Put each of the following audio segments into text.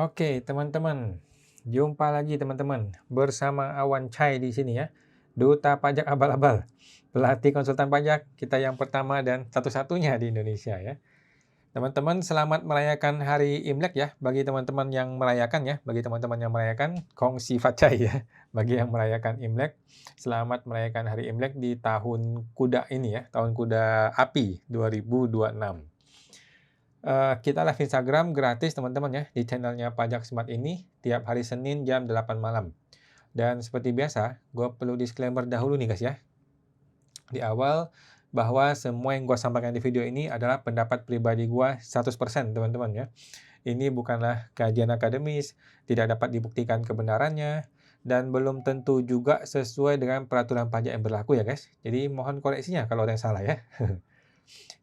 Oke, teman-teman. Jumpa lagi teman-teman bersama Awan Chai di sini ya. Duta Pajak Abal-abal. Pelatih konsultan pajak kita yang pertama dan satu-satunya di Indonesia ya. Teman-teman, selamat merayakan Hari Imlek ya. Bagi teman-teman yang merayakan ya, bagi teman-teman yang merayakan, Kongsi Facai ya. Bagi yang merayakan Imlek, selamat merayakan Hari Imlek di tahun kuda ini ya, tahun kuda api 2026. Kita live Instagram gratis teman-teman ya, di channelnya Pajak Smart ini, tiap hari Senin jam 8 malam. Dan seperti biasa, gue perlu disclaimer dahulu nih guys ya, di awal, bahwa semua yang gue sampaikan di video ini adalah pendapat pribadi gue 100% teman-teman ya. Ini bukanlah kajian akademis, tidak dapat dibuktikan kebenarannya, dan belum tentu juga sesuai dengan peraturan pajak yang berlaku ya guys. Jadi mohon koreksinya kalau ada yang salah ya.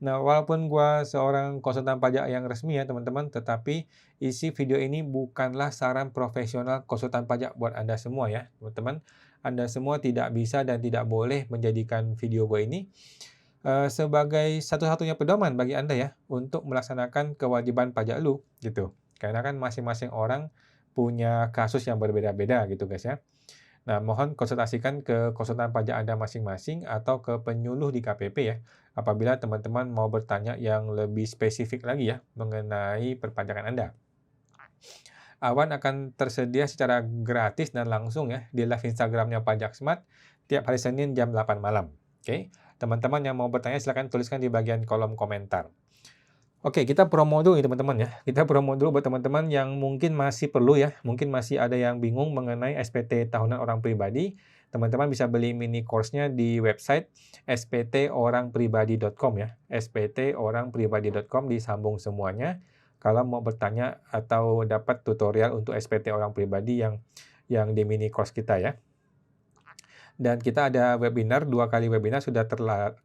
Nah, walaupun gua seorang konsultan pajak yang resmi ya teman-teman, tetapi isi video ini bukanlah saran profesional konsultan pajak buat Anda semua ya teman-teman. Anda semua tidak bisa dan tidak boleh menjadikan video gua ini sebagai satu-satunya pedoman bagi Anda ya untuk melaksanakan kewajiban pajak lu gitu. Karena kan masing-masing orang punya kasus yang berbeda-beda gitu guys ya. Nah, mohon konsultasikan ke konsultan pajak Anda masing-masing atau ke penyuluh di KPP ya, apabila teman-teman mau bertanya yang lebih spesifik lagi ya mengenai perpajakan Anda. Awan akan tersedia secara gratis dan langsung ya di live Instagramnya Pajak Smart tiap hari Senin jam 8 malam. Oke, teman-teman yang mau bertanya silahkan tuliskan di bagian kolom komentar. Oke, kita promo dulu nih teman-teman ya. Kita promo dulu buat teman-teman yang mungkin masih perlu ya, mungkin masih ada yang bingung mengenai SPT tahunan orang pribadi. Teman-teman bisa beli mini course-nya di website sptorangpribadi.com ya. sptorangpribadi.com disambung semuanya. Kalau mau bertanya atau dapat tutorial untuk SPT orang pribadi yang di mini course kita ya. Dan kita ada webinar, 2 kali webinar sudah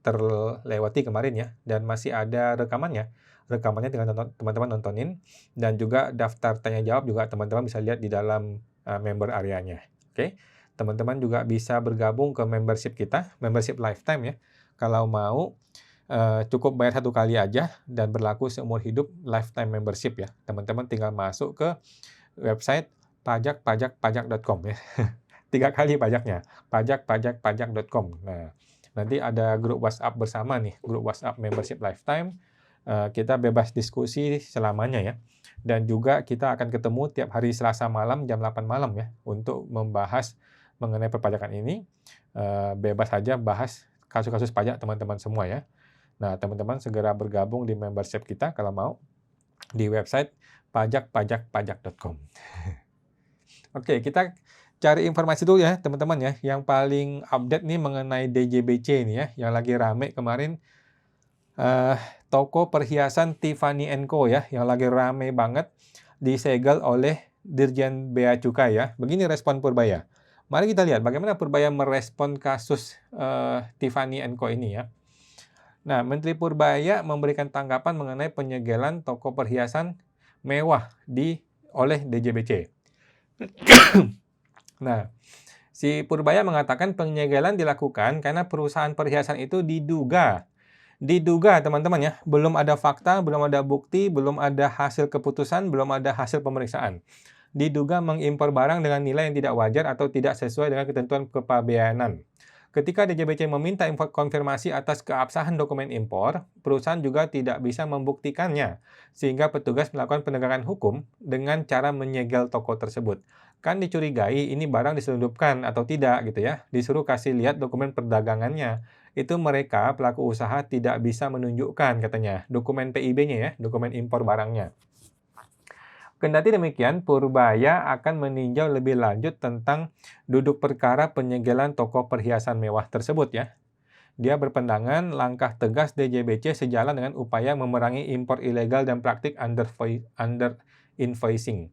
terlewati kemarin ya, dan masih ada rekamannya. Rekamannya tinggal teman-teman nontonin, dan juga daftar tanya jawab juga teman-teman bisa lihat di dalam member areanya. Oke, teman-teman juga bisa bergabung ke membership kita, membership lifetime ya. Kalau mau cukup bayar 1 kali aja dan berlaku seumur hidup lifetime membership ya. Teman-teman tinggal masuk ke website pajak.com ya. 3 kali pajaknya, pajak.com. Nah, nanti ada grup WhatsApp bersama nih, grup WhatsApp membership lifetime. Kita bebas diskusi selamanya ya. Dan juga kita akan ketemu tiap hari Selasa malam jam 8 malam ya untuk membahas mengenai perpajakan ini. Bebas saja bahas kasus-kasus pajak teman-teman semua ya. Nah, teman-teman segera bergabung di membership kita kalau mau di website pajak.com. Oke, kita cari informasi dulu ya teman-teman ya. Yang paling update nih mengenai DJBC ini ya, yang lagi rame kemarin. Toko perhiasan Tiffany & Co ya, yang lagi rame banget disegel oleh Dirjen Bea Cukai ya. Begini respon Purbaya. Mari kita lihat bagaimana Purbaya merespon kasus Tiffany & Co ini ya. Nah, Menteri Purbaya memberikan tanggapan mengenai penyegelan toko perhiasan mewah oleh DJBC. Nah, si Purbaya mengatakan penyegelan dilakukan karena perusahaan perhiasan itu diduga teman-teman ya, belum ada fakta, belum ada bukti, belum ada hasil keputusan, belum ada hasil pemeriksaan. Diduga mengimpor barang dengan nilai yang tidak wajar atau tidak sesuai dengan ketentuan kepabeanan. Ketika DJBC meminta konfirmasi atas keabsahan dokumen impor, perusahaan juga tidak bisa membuktikannya, sehingga petugas melakukan penegakan hukum dengan cara menyegel toko tersebut. Kan dicurigai ini barang diselundupkan atau tidak gitu ya, disuruh kasih lihat dokumen perdagangannya. Itu mereka, pelaku usaha, tidak bisa menunjukkan katanya, dokumen PIB-nya ya, dokumen impor barangnya. Kendati demikian, Purbaya akan meninjau lebih lanjut tentang duduk perkara penyegelan toko perhiasan mewah tersebut ya. Dia berpandangan langkah tegas DJBC sejalan dengan upaya memerangi impor ilegal dan praktik under invoicing.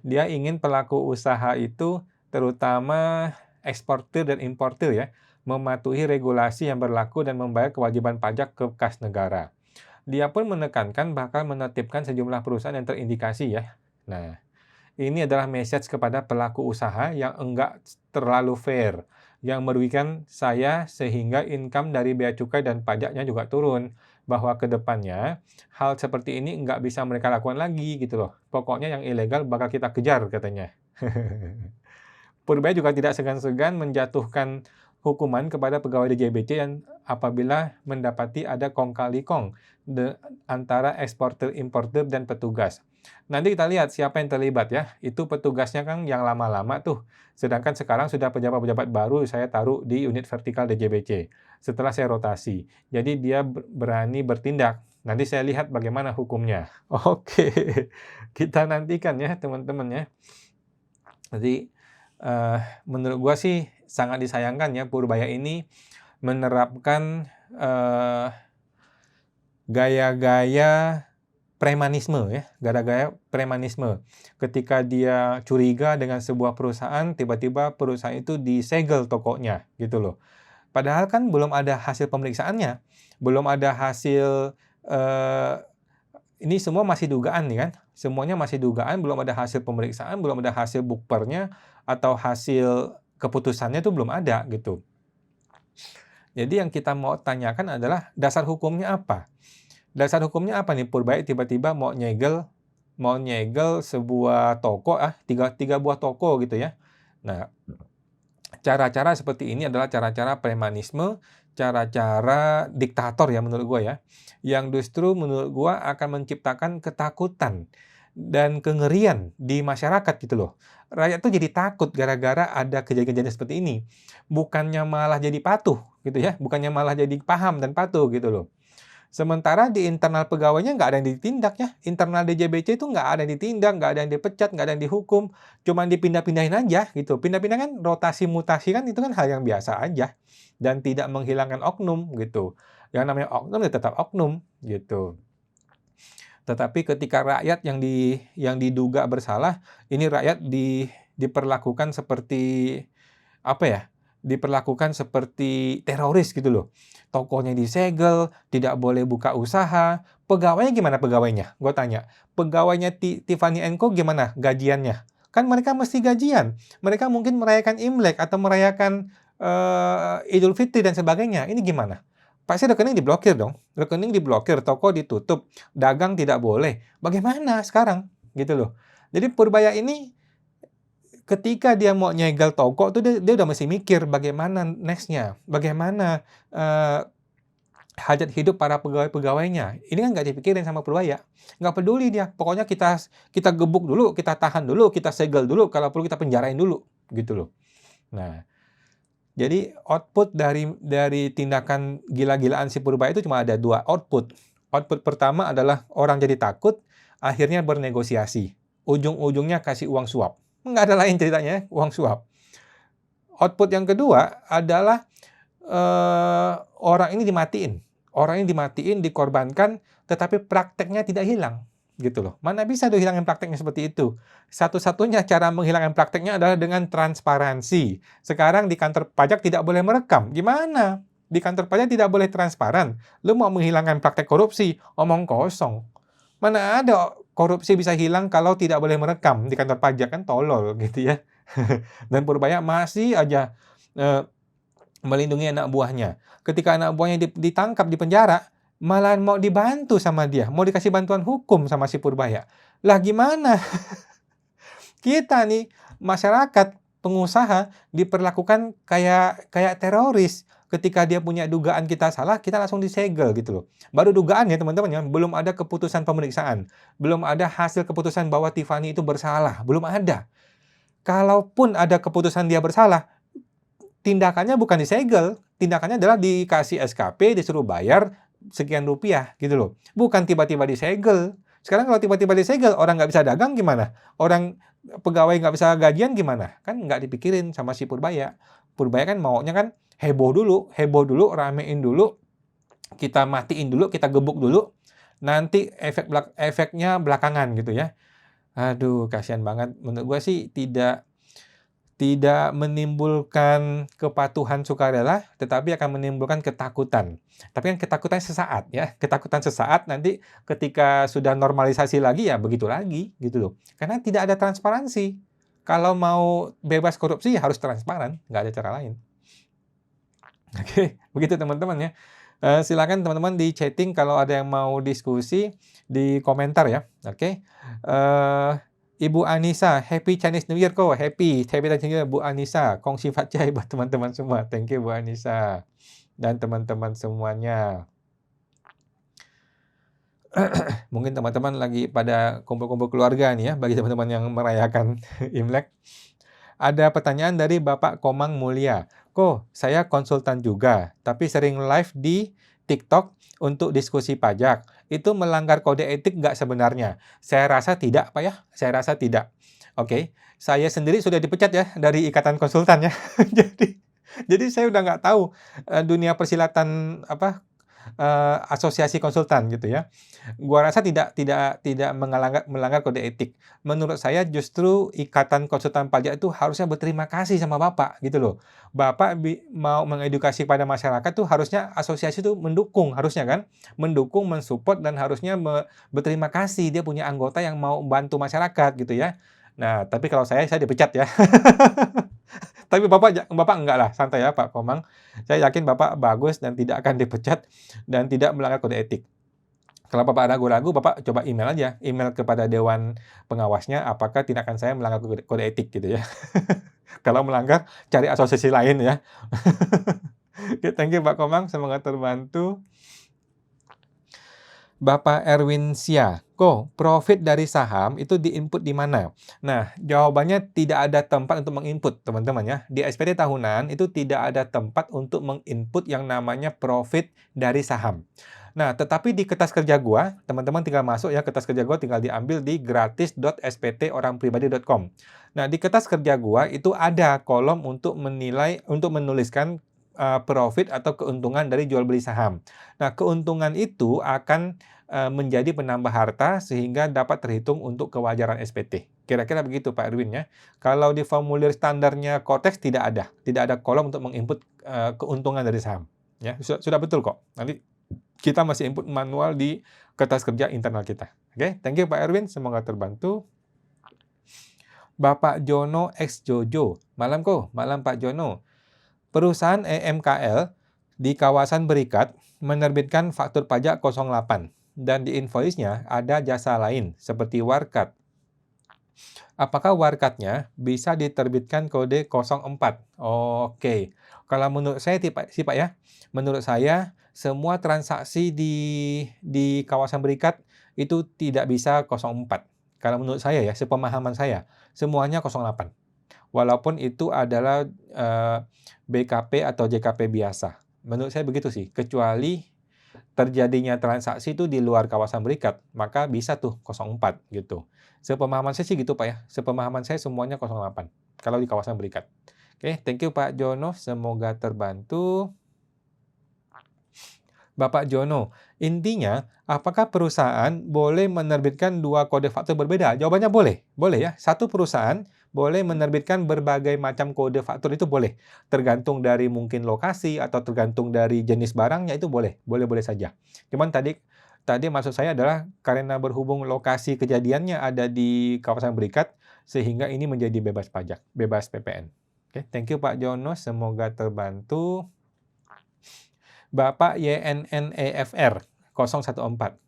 Dia ingin pelaku usaha itu, terutama eksportir dan importir ya, mematuhi regulasi yang berlaku dan membayar kewajiban pajak ke kas negara. Dia pun menekankan bakal menertibkan sejumlah perusahaan yang terindikasi ya. Nah, ini adalah message kepada pelaku usaha yang enggak terlalu fair, yang merugikan saya sehingga income dari bea cukai dan pajaknya juga turun. bahwa ke depannya hal seperti ini nggak bisa mereka lakukan lagi gitu loh. Pokoknya yang ilegal bakal kita kejar katanya. Purbaya juga tidak segan-segan menjatuhkan hukuman kepada pegawai DJBC yang apabila mendapati ada kong kali kong antara eksportir-importir dan petugas. Nanti kita lihat siapa yang terlibat ya. Itu petugasnya kan yang lama-lama tuh. Sedangkan sekarang sudah pejabat-pejabat baru saya taruh di unit vertikal DJBC. Setelah saya rotasi. Jadi dia berani bertindak. Nanti saya lihat bagaimana hukumnya. Oke, kita nantikan ya teman-teman ya. Jadi menurut gua sih sangat disayangkan ya Purbaya ini menerapkan gaya-gaya premanisme ya, gaya-gaya premanisme. Ketika dia curiga dengan sebuah perusahaan, tiba-tiba perusahaan itu disegel tokonya gitu loh. Padahal kan belum ada hasil pemeriksaannya, belum ada hasil ini semua masih dugaan nih kan. Semuanya masih dugaan, belum ada hasil pemeriksaan, belum ada hasil bukpernya atau hasil keputusannya itu belum ada gitu. Jadi yang kita mau tanyakan adalah dasar hukumnya apa? Dasar hukumnya apa nih Purbaya tiba-tiba mau nyegel sebuah toko tiga buah toko gitu ya. Nah, cara-cara seperti ini adalah cara-cara premanisme, cara-cara diktator ya menurut gua ya. Yang justru menurut gua akan menciptakan ketakutan dan kengerian di masyarakat gitu loh. Rakyat tuh jadi takut gara-gara ada kejadian-kejadian seperti ini. Bukannya malah jadi patuh gitu ya, bukannya malah jadi paham dan patuh gitu loh. Sementara di internal pegawainya nggak ada yang ditindak ya. Internal DJBC itu nggak ada yang ditindak, nggak ada yang dipecat, nggak ada yang dihukum. Cuman dipindah-pindahin aja gitu. Pindah-pindah kan rotasi mutasi kan itu kan hal yang biasa aja. Dan tidak menghilangkan oknum gitu. Yang namanya oknum ya tetap oknum gitu. Tetapi ketika rakyat yang diduga bersalah, ini rakyat diperlakukan seperti apa ya? Diperlakukan seperti teroris gitu loh. Tokonya disegel, tidak boleh buka usaha. Pegawainya gimana pegawainya? Gue tanya. Pegawainya Tiffany & Co gimana gajiannya? Kan mereka mesti gajian. Mereka mungkin merayakan Imlek atau merayakan Idul Fitri dan sebagainya. Ini gimana? Pasti rekening diblokir dong. Rekening diblokir, toko ditutup, dagang tidak boleh. Bagaimana sekarang? Gitu loh. Jadi Purbaya ini ketika dia mau nyegel toko tuh dia udah mesti mikir bagaimana next-nya, bagaimana hajat hidup para pegawai-pegawainya. Ini kan nggak dipikirin sama Purbaya. Nggak peduli dia. Pokoknya kita gebuk dulu, kita tahan dulu, kita segel dulu, kalau perlu kita penjarain dulu, gitu loh. Nah, jadi output dari tindakan gila-gilaan si Purbaya itu cuma ada 2 output. Output pertama adalah orang jadi takut, akhirnya bernegosiasi. Ujung-ujungnya kasih uang suap. Nggak ada lain ceritanya, uang suap. Output yang kedua adalah orang ini dimatiin. Orang ini dimatiin, dikorbankan, tetapi prakteknya tidak hilang. Gitu loh. Mana bisa dihilangin prakteknya seperti itu? Satu-satunya cara menghilangkan prakteknya adalah dengan transparansi. Sekarang di kantor pajak tidak boleh merekam. Gimana? Di kantor pajak tidak boleh transparan. Lu mau menghilangkan praktek korupsi, omong kosong. Mana ada korupsi bisa hilang kalau tidak boleh merekam di kantor pajak, kan tolol gitu ya. Dan Purbaya masih aja melindungi anak buahnya. Ketika anak buahnya ditangkap di penjara, malah mau dibantu sama dia, mau dikasih bantuan hukum sama si Purbaya. Lah gimana? Kita nih masyarakat, pengusaha diperlakukan kayak teroris. Ketika dia punya dugaan kita salah, kita langsung disegel gitu loh. Baru dugaan ya teman-teman ya, belum ada keputusan pemeriksaan. Belum ada hasil keputusan bahwa Tiffany itu bersalah, belum ada. Kalaupun ada keputusan dia bersalah, tindakannya bukan disegel, tindakannya adalah dikasih SKP, disuruh bayar sekian rupiah gitu loh. Bukan tiba-tiba disegel. Sekarang kalau tiba-tiba disegel, orang nggak bisa dagang gimana? Orang pegawai nggak bisa gajian gimana? Kan nggak dipikirin sama si Purbaya. Purbaya kan maunya kan heboh dulu, ramein dulu, kita matiin dulu, kita gebuk dulu, nanti efeknya belakangan gitu ya. Aduh, kasihan banget. Menurut gue sih tidak menimbulkan kepatuhan sukarela, tetapi akan menimbulkan ketakutan. Tapi kan ketakutan sesaat ya, ketakutan sesaat, nanti ketika sudah normalisasi lagi ya begitu lagi gitu loh. Karena tidak ada transparansi. Kalau mau bebas korupsi ya harus transparan, nggak ada cara lain. Oke, begitu teman-teman ya. Silakan teman-teman di chatting kalau ada yang mau diskusi di komentar ya, oke. Ibu Anissa, Happy Chinese New Year kok, Happy Chinese New Year Bu Anissa, kongsi fatjai buat teman-teman semua. Thank you Bu Anissa dan teman-teman semuanya. Mungkin teman-teman lagi pada kumpul-kumpul keluarga nih ya, bagi teman-teman yang merayakan Imlek. Ada pertanyaan dari Bapak Komang Mulia. Kok, saya konsultan juga, tapi sering live di TikTok untuk diskusi pajak. Itu melanggar kode etik nggak sebenarnya? Saya rasa tidak, Pak ya. Saya rasa tidak. Oke, saya sendiri sudah dipecat ya dari Ikatan Konsultan ya. Jadi saya udah nggak tahu dunia persilatan apa asosiasi konsultan gitu ya. Gua rasa tidak melanggar kode etik. Menurut saya justru Ikatan Konsultan Pajak itu harusnya berterima kasih sama Bapak gitu loh. Bapak mau mengedukasi pada masyarakat tuh harusnya asosiasi itu mendukung, harusnya kan? Mendukung, mensupport dan harusnya berterima kasih dia punya anggota yang mau bantu masyarakat gitu ya. Nah, tapi kalau saya dipecat ya. Tapi Bapak enggak lah, santai ya Pak Komang. Saya yakin Bapak bagus dan tidak akan dipecat dan tidak melanggar kode etik. Kalau Bapak ragu-ragu, Bapak coba email aja, email kepada dewan pengawasnya apakah tindakan saya melanggar kode etik gitu ya. Kalau melanggar, cari asosiasi lain ya. Oke, thank you Pak Komang, semoga terbantu. Bapak Erwin Sia, kok profit dari saham itu diinput di mana? Nah, jawabannya tidak ada tempat untuk menginput, teman-teman ya. Di SPT tahunan itu tidak ada tempat untuk menginput yang namanya profit dari saham. Nah, tetapi di kertas kerja gua, teman-teman tinggal masuk ya, kertas kerja gua tinggal diambil di gratis.sptorangpribadi.com. Nah, di kertas kerja gua itu ada kolom untuk menuliskan profit atau keuntungan dari jual beli saham. Nah, keuntungan itu akan menjadi penambah harta sehingga dapat terhitung untuk kewajaran SPT. Kira-kira begitu Pak Erwin ya. Kalau di formulir standarnya Cortex tidak ada kolom untuk menginput keuntungan dari saham. Ya, sudah betul kok. Nanti kita masih input manual di kertas kerja internal kita. Oke, thank you Pak Erwin, semoga terbantu. Bapak Jono X Jojo, malam Pak Jono. Perusahaan EMKL di kawasan Berikat menerbitkan faktur pajak 08 dan di invoice-nya ada jasa lain seperti Warkat. Apakah Warkatnya bisa diterbitkan kode 04? Oke. Kalau menurut saya sih Pak ya, menurut saya semua transaksi di kawasan Berikat itu tidak bisa 04. Kalau menurut saya ya, sepemahaman saya, semuanya 08. Walaupun itu adalah BKP atau JKP biasa. Menurut saya begitu sih, kecuali terjadinya transaksi itu di luar kawasan Berikat, maka bisa tuh 04 gitu. Sepemahaman saya sih gitu Pak ya, sepemahaman saya semuanya 08 kalau di kawasan Berikat. Oke, thank you Pak Jono, semoga terbantu. Bapak Jono, intinya apakah perusahaan boleh menerbitkan dua kode faktur berbeda? Jawabannya boleh, boleh ya. Satu perusahaan boleh menerbitkan berbagai macam kode faktur itu boleh. Tergantung dari mungkin lokasi atau tergantung dari jenis barangnya itu boleh, boleh-boleh saja. Cuman tadi maksud saya adalah karena berhubung lokasi kejadiannya ada di kawasan Berikat, sehingga ini menjadi bebas pajak, bebas PPN. Oke, thank you Pak Jono, semoga terbantu. Bapak YNNEFR 014.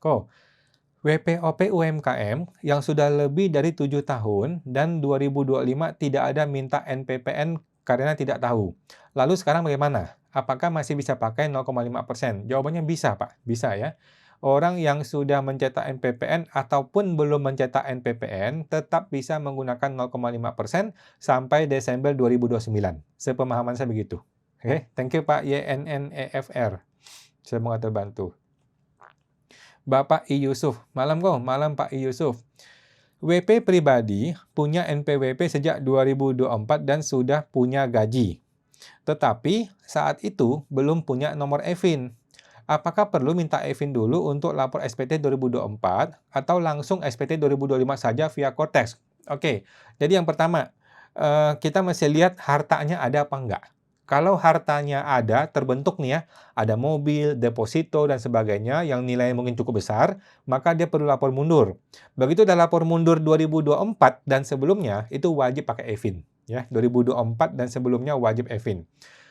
WPOP UMKM yang sudah lebih dari 7 tahun dan 2025 tidak ada minta NPPN karena tidak tahu. Lalu sekarang bagaimana? Apakah masih bisa pakai 0,5%? Jawabannya bisa, Pak. Bisa ya. Orang yang sudah mencetak NPPN ataupun belum mencetak NPPN tetap bisa menggunakan 0,5% sampai Desember 2029. Sepemahaman saya begitu. Oke, thank you Pak YNNEFR. Semoga terbantu. Bapak I Yusuf, malam Pak I Yusuf. WP pribadi punya NPWP sejak 2024 dan sudah punya gaji. Tetapi saat itu belum punya nomor EVIN. Apakah perlu minta EVIN dulu untuk lapor SPT 2024 atau langsung SPT 2025 saja via Cortex? Oke, jadi yang pertama, kita mesti lihat hartanya ada apa enggak. Kalau hartanya ada, terbentuk nih ya, ada mobil, deposito, dan sebagainya yang nilainya mungkin cukup besar, maka dia perlu lapor mundur. Begitu udah lapor mundur 2024 dan sebelumnya, itu wajib pakai EVIN. Ya, 2024 dan sebelumnya wajib EVIN.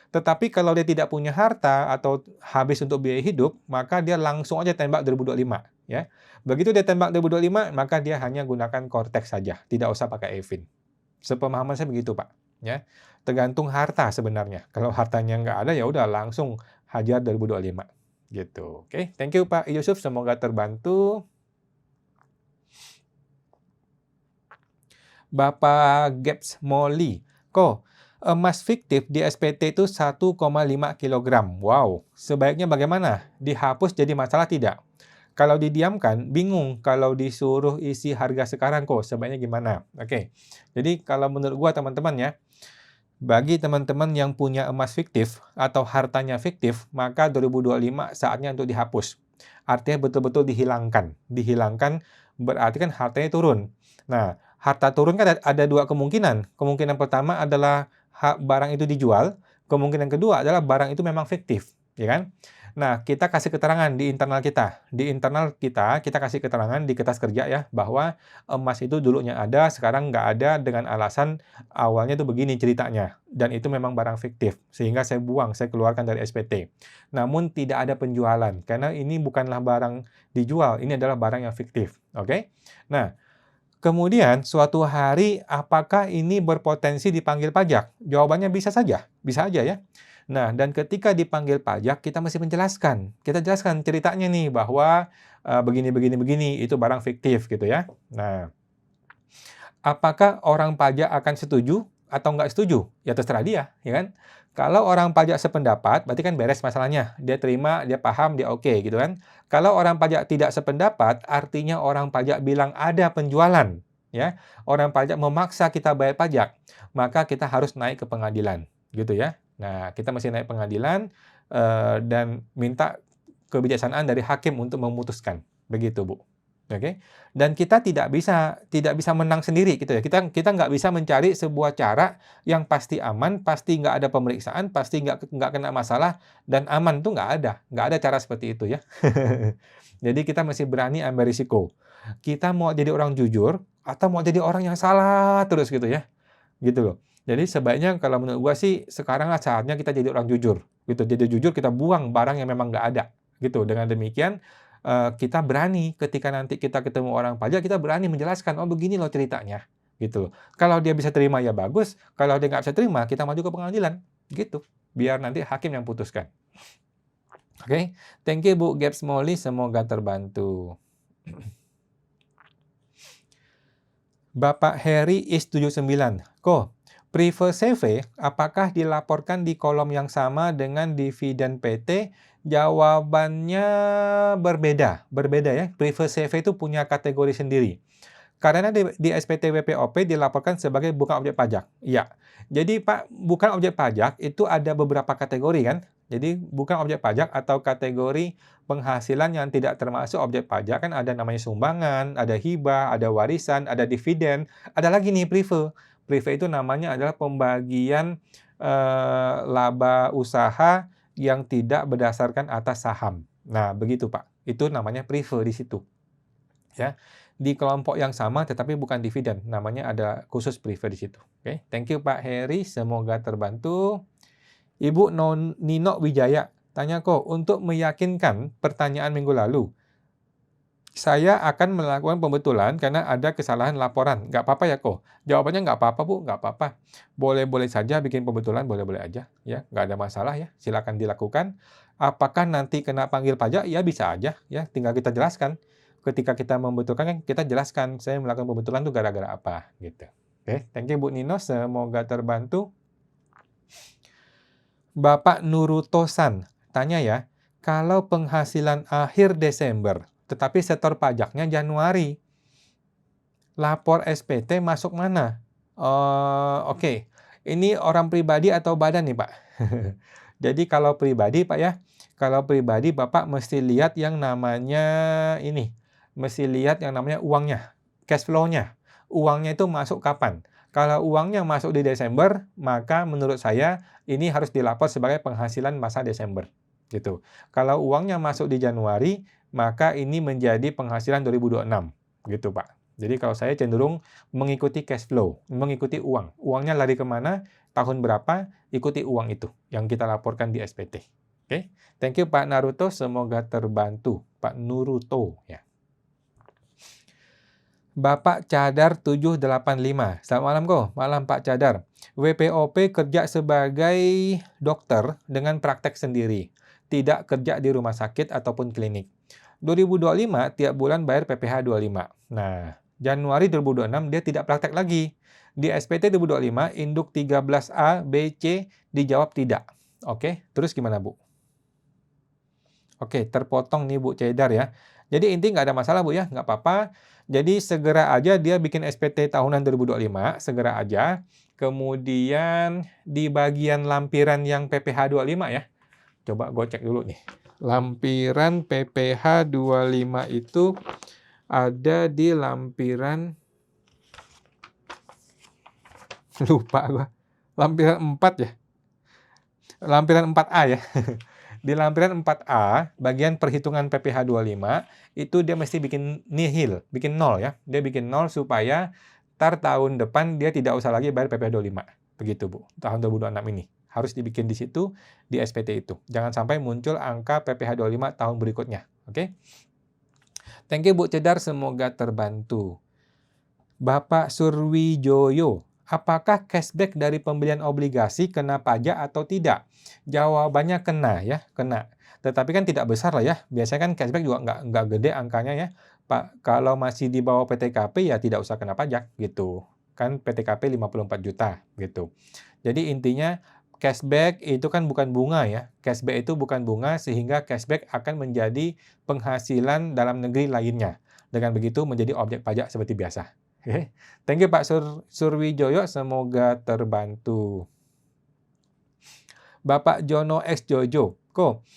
Tetapi kalau dia tidak punya harta atau habis untuk biaya hidup, maka dia langsung aja tembak 2025, ya. Begitu dia tembak 2025, maka dia hanya gunakan Cortex saja, tidak usah pakai Evin. Sepemahaman saya begitu, Pak, ya. Tergantung harta sebenarnya. Kalau hartanya nggak ada, ya udah langsung hajar 2025, gitu. Oke, thank you Pak Yusuf, semoga terbantu. Bapak Gaps Molly, kok emas fiktif di SPT itu 1,5 kilogram. Wow, sebaiknya bagaimana? Dihapus jadi masalah tidak? Kalau didiamkan, bingung. Kalau disuruh isi harga sekarang kok, sebaiknya gimana? Oke, jadi kalau menurut gua teman-teman ya, bagi teman-teman yang punya emas fiktif atau hartanya fiktif, maka 2025 saatnya untuk dihapus. Artinya betul-betul dihilangkan. Dihilangkan berarti kan hartanya turun. Nah, harta turun kan ada dua kemungkinan. Kemungkinan pertama adalah barang itu dijual. Kemungkinan kedua adalah barang itu memang fiktif, ya kan? Nah, kita kasih keterangan di internal kita. Di internal kita, kita kasih keterangan di kertas kerja ya, bahwa emas itu dulunya ada, sekarang nggak ada dengan alasan awalnya itu begini ceritanya. Dan itu memang barang fiktif, sehingga saya buang, saya keluarkan dari SPT. Namun tidak ada penjualan, karena ini bukanlah barang dijual, ini adalah barang yang fiktif. Oke? Nah, kemudian suatu hari apakah ini berpotensi dipanggil pajak? Jawabannya bisa saja, bisa aja ya. Nah, dan ketika dipanggil pajak, kita mesti menjelaskan. Kita jelaskan ceritanya nih bahwa begini, begini, begini, itu barang fiktif gitu ya. Nah, apakah orang pajak akan setuju atau nggak setuju? Ya terserah dia, ya kan? Kalau orang pajak sependapat, berarti kan beres masalahnya. Dia terima, dia paham, dia oke gitu kan. Kalau orang pajak tidak sependapat, artinya orang pajak bilang ada penjualan, ya. Orang pajak memaksa kita bayar pajak, maka kita harus naik ke pengadilan, gitu ya. Nah, kita mesti naik pengadilan dan minta kebijaksanaan dari hakim untuk memutuskan, begitu Bu. Oke, dan kita tidak bisa menang sendiri gitu ya. Kita nggak bisa mencari sebuah cara yang pasti aman, pasti nggak ada pemeriksaan, pasti nggak kena masalah dan aman tuh nggak ada cara seperti itu ya. Jadi kita mesti berani ambil risiko. Kita mau jadi orang jujur atau mau jadi orang yang salah terus gitu ya, gitu loh. Jadi sebaiknya kalau menurut gua sih sekarang saatnya kita jadi orang jujur, gitu. Jadi jujur kita buang barang yang memang nggak ada, gitu. Dengan demikian kita berani ketika nanti kita ketemu orang pajak, kita berani menjelaskan, "Oh begini loh ceritanya." Gitu loh. Kalau dia bisa terima ya bagus, kalau dia nggak bisa terima, kita maju ke pengadilan, gitu. Biar nanti hakim yang putuskan. Oke, thank you Bu Gaps Molly, semoga terbantu. Bapak Heri is 79, kok Prefer CV apakah dilaporkan di kolom yang sama dengan dividen PT? Jawabannya berbeda ya. Prefer CV itu punya kategori sendiri. Karena di SPT WPOP dilaporkan sebagai bukan objek pajak. Iya. Jadi Pak, bukan objek pajak itu ada beberapa kategori kan. Jadi bukan objek pajak atau kategori penghasilan yang tidak termasuk objek pajak kan ada namanya sumbangan, ada hibah, ada warisan, ada dividen, ada lagi nih prefer. Prefer itu namanya adalah pembagian laba usaha yang tidak berdasarkan atas saham. Nah, begitu Pak. Itu namanya prefer di situ. Ya. Di kelompok yang sama tetapi bukan dividen, namanya ada khusus prefer di situ. Oke, thank you Pak Heri, semoga terbantu. Ibu Nino Wijaya tanya kok, untuk meyakinkan pertanyaan minggu lalu, saya akan melakukan pembetulan karena ada kesalahan laporan. Nggak apa-apa ya kok? Jawabannya nggak apa-apa Bu, nggak apa-apa. Boleh-boleh saja bikin pembetulan, boleh-boleh aja. Ya, nggak ada masalah ya, silakan dilakukan. Apakah nanti kena panggil pajak? Ya bisa aja, ya tinggal kita jelaskan. Ketika kita membetulkan kan kita jelaskan, saya melakukan pembetulan itu gara-gara apa, gitu. Oke, thank you Bu Nino, semoga terbantu. Bapak Nurutosan tanya ya, kalau penghasilan akhir Desember, tetapi setor pajaknya Januari, lapor SPT masuk mana? Oke, ini orang pribadi atau badan nih Pak? Jadi kalau pribadi Pak ya, kalau pribadi Bapak mesti lihat yang namanya ini, mesti lihat yang namanya uangnya, cash flow-nya. Uangnya itu masuk kapan? Kalau uangnya masuk di Desember, maka menurut saya ini harus dilapor sebagai penghasilan masa Desember. Gitu. Kalau uangnya masuk di Januari, maka ini menjadi penghasilan 2026. Gitu Pak. Jadi kalau saya cenderung mengikuti cash flow, mengikuti uang. Uangnya lari kemana, tahun berapa, ikuti uang itu yang kita laporkan di SPT. Oke, thank you Pak Naruto, semoga terbantu. Pak Nuruto ya. Bapak Cadar 785. Selamat malam kok. Malam Pak Cadar. WPOP kerja sebagai dokter dengan praktek sendiri. Tidak kerja di rumah sakit ataupun klinik. 2025 tiap bulan bayar PPh 25. Nah, Januari 2026 dia tidak praktek lagi. Di SPT 2025 induk 13A, B, C dijawab tidak. Oke, terus gimana Bu? Oke, terpotong nih Bu Cedar ya. Jadi inti nggak ada masalah Bu ya, nggak apa-apa. Jadi segera aja dia bikin SPT tahunan 2025, segera aja. Kemudian di bagian lampiran yang PPh 25 ya. Coba gue cek dulu nih. Lampiran PPh 25 itu ada di lampiran, lupa gue. Lampiran 4 ya. Lampiran 4A ya. Di lampiran 4A, bagian perhitungan PPh 25, itu dia mesti bikin nihil, bikin 0 ya. Dia bikin 0 supaya tahun depan dia tidak usah lagi bayar PPh 25. Begitu Bu, tahun 2026 ini. Harus dibikin di situ, di SPT itu. Jangan sampai muncul angka PPh 25 tahun berikutnya. Oke? Thank you Bu Cedar, semoga terbantu. Bapak Surwijoyo, apakah cashback dari pembelian obligasi kena pajak atau tidak? Jawabannya kena ya, kena. Tetapi kan tidak besar lah ya. Biasanya kan cashback juga nggak gede angkanya ya. Pak, kalau masih di bawah PTKP ya tidak usah kena pajak gitu. Kan PTKP 54 juta gitu. Jadi intinya cashback itu kan bukan bunga ya. Cashback itu bukan bunga sehingga cashback akan menjadi penghasilan dalam negeri lainnya. Dengan begitu menjadi objek pajak seperti biasa. Oke, thank you Pak Surwijoyo, semoga terbantu. Bapak Jono X Jojo, kok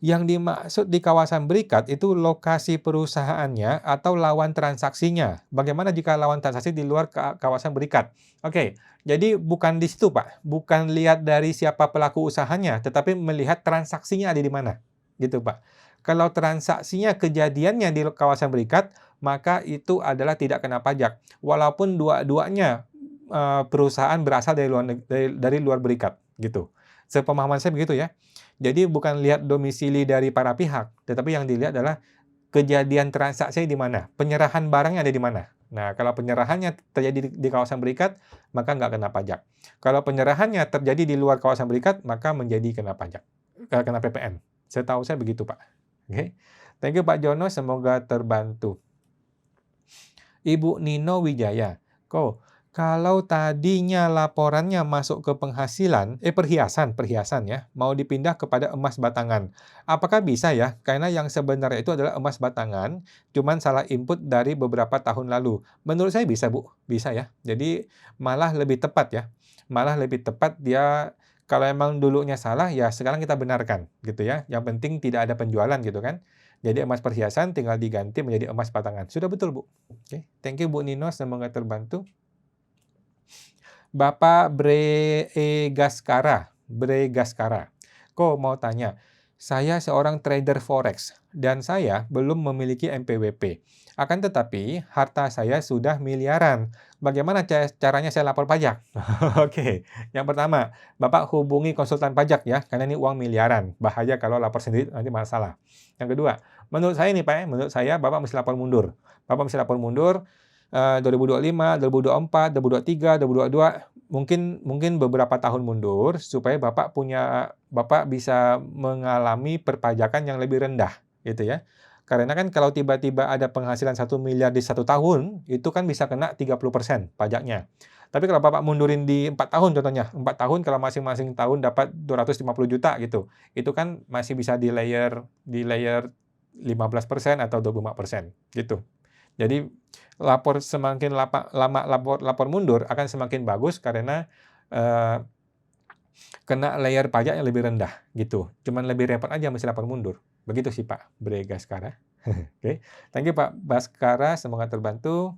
yang dimaksud di kawasan berikat itu lokasi perusahaannya atau lawan transaksinya? Bagaimana jika lawan transaksi di luar kawasan berikat? Oke, jadi bukan di situ Pak, bukan lihat dari siapa pelaku usahanya, tetapi melihat transaksinya ada di mana, gitu Pak. Kalau transaksinya kejadiannya di kawasan berikat, maka itu adalah tidak kena pajak. Walaupun dua-duanya perusahaan berasal dari luar berikat, gitu. Sepemahaman saya begitu ya. Jadi bukan lihat domisili dari para pihak, tetapi yang dilihat adalah kejadian transaksi di mana, penyerahan barangnya ada di mana. Nah, kalau penyerahannya terjadi di kawasan berikat, maka nggak kena pajak. Kalau penyerahannya terjadi di luar kawasan berikat, maka menjadi kena pajak, kena PPN. Setahu saya begitu, Pak. Oke. Thank you Pak Jono, semoga terbantu. Ibu Nino Wijaya, kok kalau tadinya laporannya masuk ke perhiasan ya, mau dipindah kepada emas batangan. Apakah bisa ya? Karena yang sebenarnya itu adalah emas batangan, cuman salah input dari beberapa tahun lalu. Menurut saya bisa, Bu. Bisa ya. Jadi malah lebih tepat ya. Malah lebih tepat dia, kalau emang dulunya salah, ya sekarang kita benarkan gitu ya. Yang penting tidak ada penjualan gitu kan. Jadi emas perhiasan tinggal diganti menjadi emas batangan. Sudah betul, Bu. Oke. Thank you Bu Nino, semoga terbantu. Bapak Bregaskara, kok mau tanya, saya seorang trader forex dan saya belum memiliki MPWP. Akan tetapi harta saya sudah miliaran. Bagaimana caranya saya lapor pajak? Oke, yang pertama, Bapak hubungi konsultan pajak ya, karena ini uang miliaran. Bahaya kalau lapor sendiri nanti masalah. Yang kedua, menurut saya nih Pak, menurut saya Bapak mesti lapor mundur. Bapak mesti lapor mundur. 2025, 2024, 2023, 2022, mungkin beberapa tahun mundur supaya Bapak bisa mengalami perpajakan yang lebih rendah, gitu ya. Karena kan kalau tiba-tiba ada penghasilan 1 miliar di 1 tahun, itu kan bisa kena 30% pajaknya. Tapi kalau Bapak mundurin di 4 tahun contohnya, 4 tahun kalau masing-masing tahun dapat 250 juta gitu, itu kan masih bisa di layer 15% atau 25% gitu. Jadi semakin lama lapor mundur akan semakin bagus karena kena layer pajak yang lebih rendah gitu. Cuman lebih repot aja mesti lapor mundur. Begitu sih Pak Bregaskara. Oke. Thank you Pak Baskara, semoga terbantu.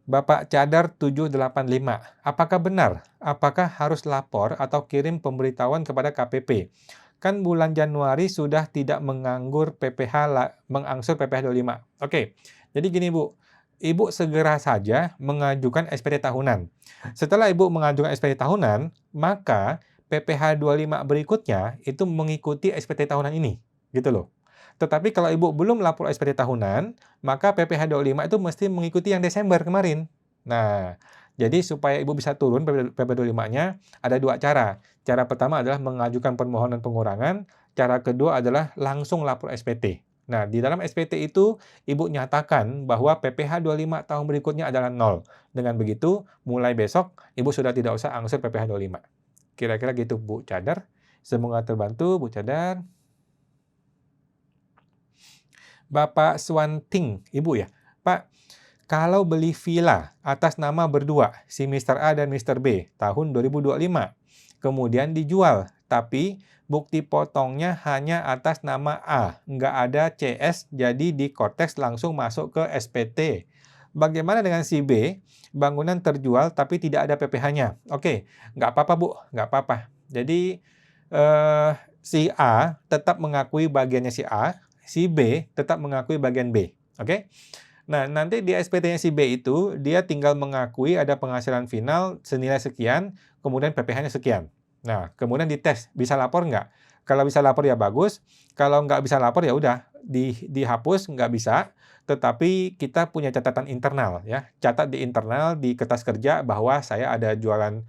Bapak Cadar 785, apakah benar? Apakah harus lapor atau kirim pemberitahuan kepada KPP? Kan bulan Januari sudah tidak mengangsur PPh 25. Oke, jadi gini Bu, Ibu segera saja mengajukan SPT tahunan. Setelah Ibu mengajukan SPT tahunan, maka PPh 25 berikutnya itu mengikuti SPT tahunan ini, gitu loh. Tetapi kalau Ibu belum lapor SPT tahunan, maka PPh 25 itu mesti mengikuti yang Desember kemarin. Nah, jadi supaya Ibu bisa turun PP 25-nya, ada dua cara. Cara pertama adalah mengajukan permohonan pengurangan, cara kedua adalah langsung lapor SPT. Nah, di dalam SPT itu, Ibu nyatakan bahwa PPh 25 tahun berikutnya adalah 0. Dengan begitu, mulai besok, Ibu sudah tidak usah angsur PPh 25. Kira-kira gitu, Bu Cadar. Semoga terbantu, Bu Cadar. Bapak Swanting, Ibu ya. Pak, kalau beli villa atas nama berdua, si Mr. A dan Mr. B, tahun 2025, kemudian dijual, tapi bukti potongnya hanya atas nama A, nggak ada CS, jadi di Kortex langsung masuk ke SPT. Bagaimana dengan si B? Bangunan terjual tapi tidak ada PPh-nya. Oke, nggak apa-apa Bu, nggak apa-apa. Jadi si A tetap mengakui bagiannya si A, si B tetap mengakui bagian B. Oke? Nah, nanti di SPT-nya si B itu, dia tinggal mengakui ada penghasilan final senilai sekian, kemudian PPh-nya sekian. Nah, kemudian dites, bisa lapor nggak? Kalau bisa lapor ya bagus, kalau nggak bisa lapor ya udah, dihapus, nggak bisa, tetapi kita punya catatan internal ya. Catat di internal, di kertas kerja bahwa saya ada jualan,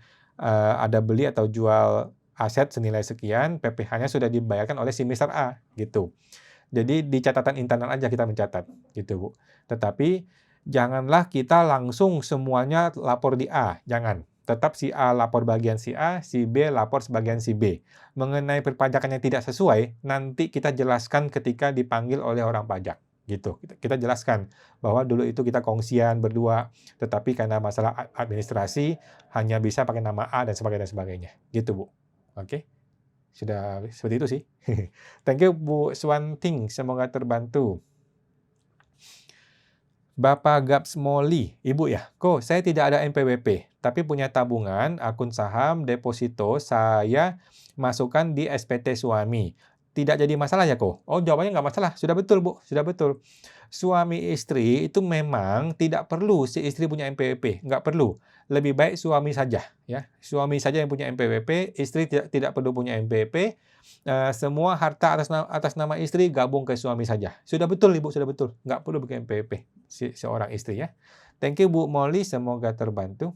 ada beli atau jual aset senilai sekian, PPh-nya sudah dibayarkan oleh si Mr. A, gitu. Jadi di catatan internal aja kita mencatat, gitu Bu. Tetapi janganlah kita langsung semuanya lapor di A, jangan. Tetap si A lapor bagian si A, si B lapor sebagian si B. Mengenai perpajakan yang tidak sesuai, nanti kita jelaskan ketika dipanggil oleh orang pajak, gitu. Kita jelaskan bahwa dulu itu kita kongsian berdua, tetapi karena masalah administrasi hanya bisa pakai nama A dan sebagainya, gitu Bu. Oke? Sudah seperti itu sih. Thank you Bu Swanting, semoga terbantu. Bapak Gaps Molly, Ibu ya, kok saya tidak ada NPWP, tapi punya tabungan, akun saham, deposito, saya masukkan di SPT suami. Tidak jadi masalah ya kok? Oh, jawabannya nggak masalah, sudah betul Bu, sudah betul. Suami istri itu memang tidak perlu si istri punya NPWP, nggak perlu. Lebih baik suami saja, ya. Suami saja yang punya NPWP, istri tidak perlu punya NPWP. Semua harta atas nama istri gabung ke suami saja. Sudah betul Ibu, sudah betul. Nggak perlu bikin NPWP seorang istri ya. Thank you Bu Molly, semoga terbantu.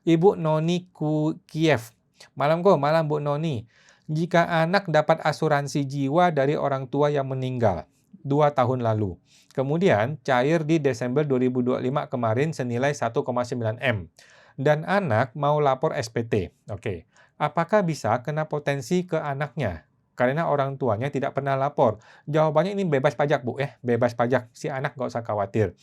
Ibu Noni Kiev. Malam Bu Noni. Jika anak dapat asuransi jiwa dari orang tua yang meninggal 2 tahun lalu, kemudian cair di Desember 2025 kemarin senilai 1,9 M, dan anak mau lapor SPT. Oke. Apakah bisa kena potensi ke anaknya? Karena orang tuanya tidak pernah lapor. Jawabannya ini bebas pajak, Bu ya. Bebas pajak. Si anak nggak usah khawatir.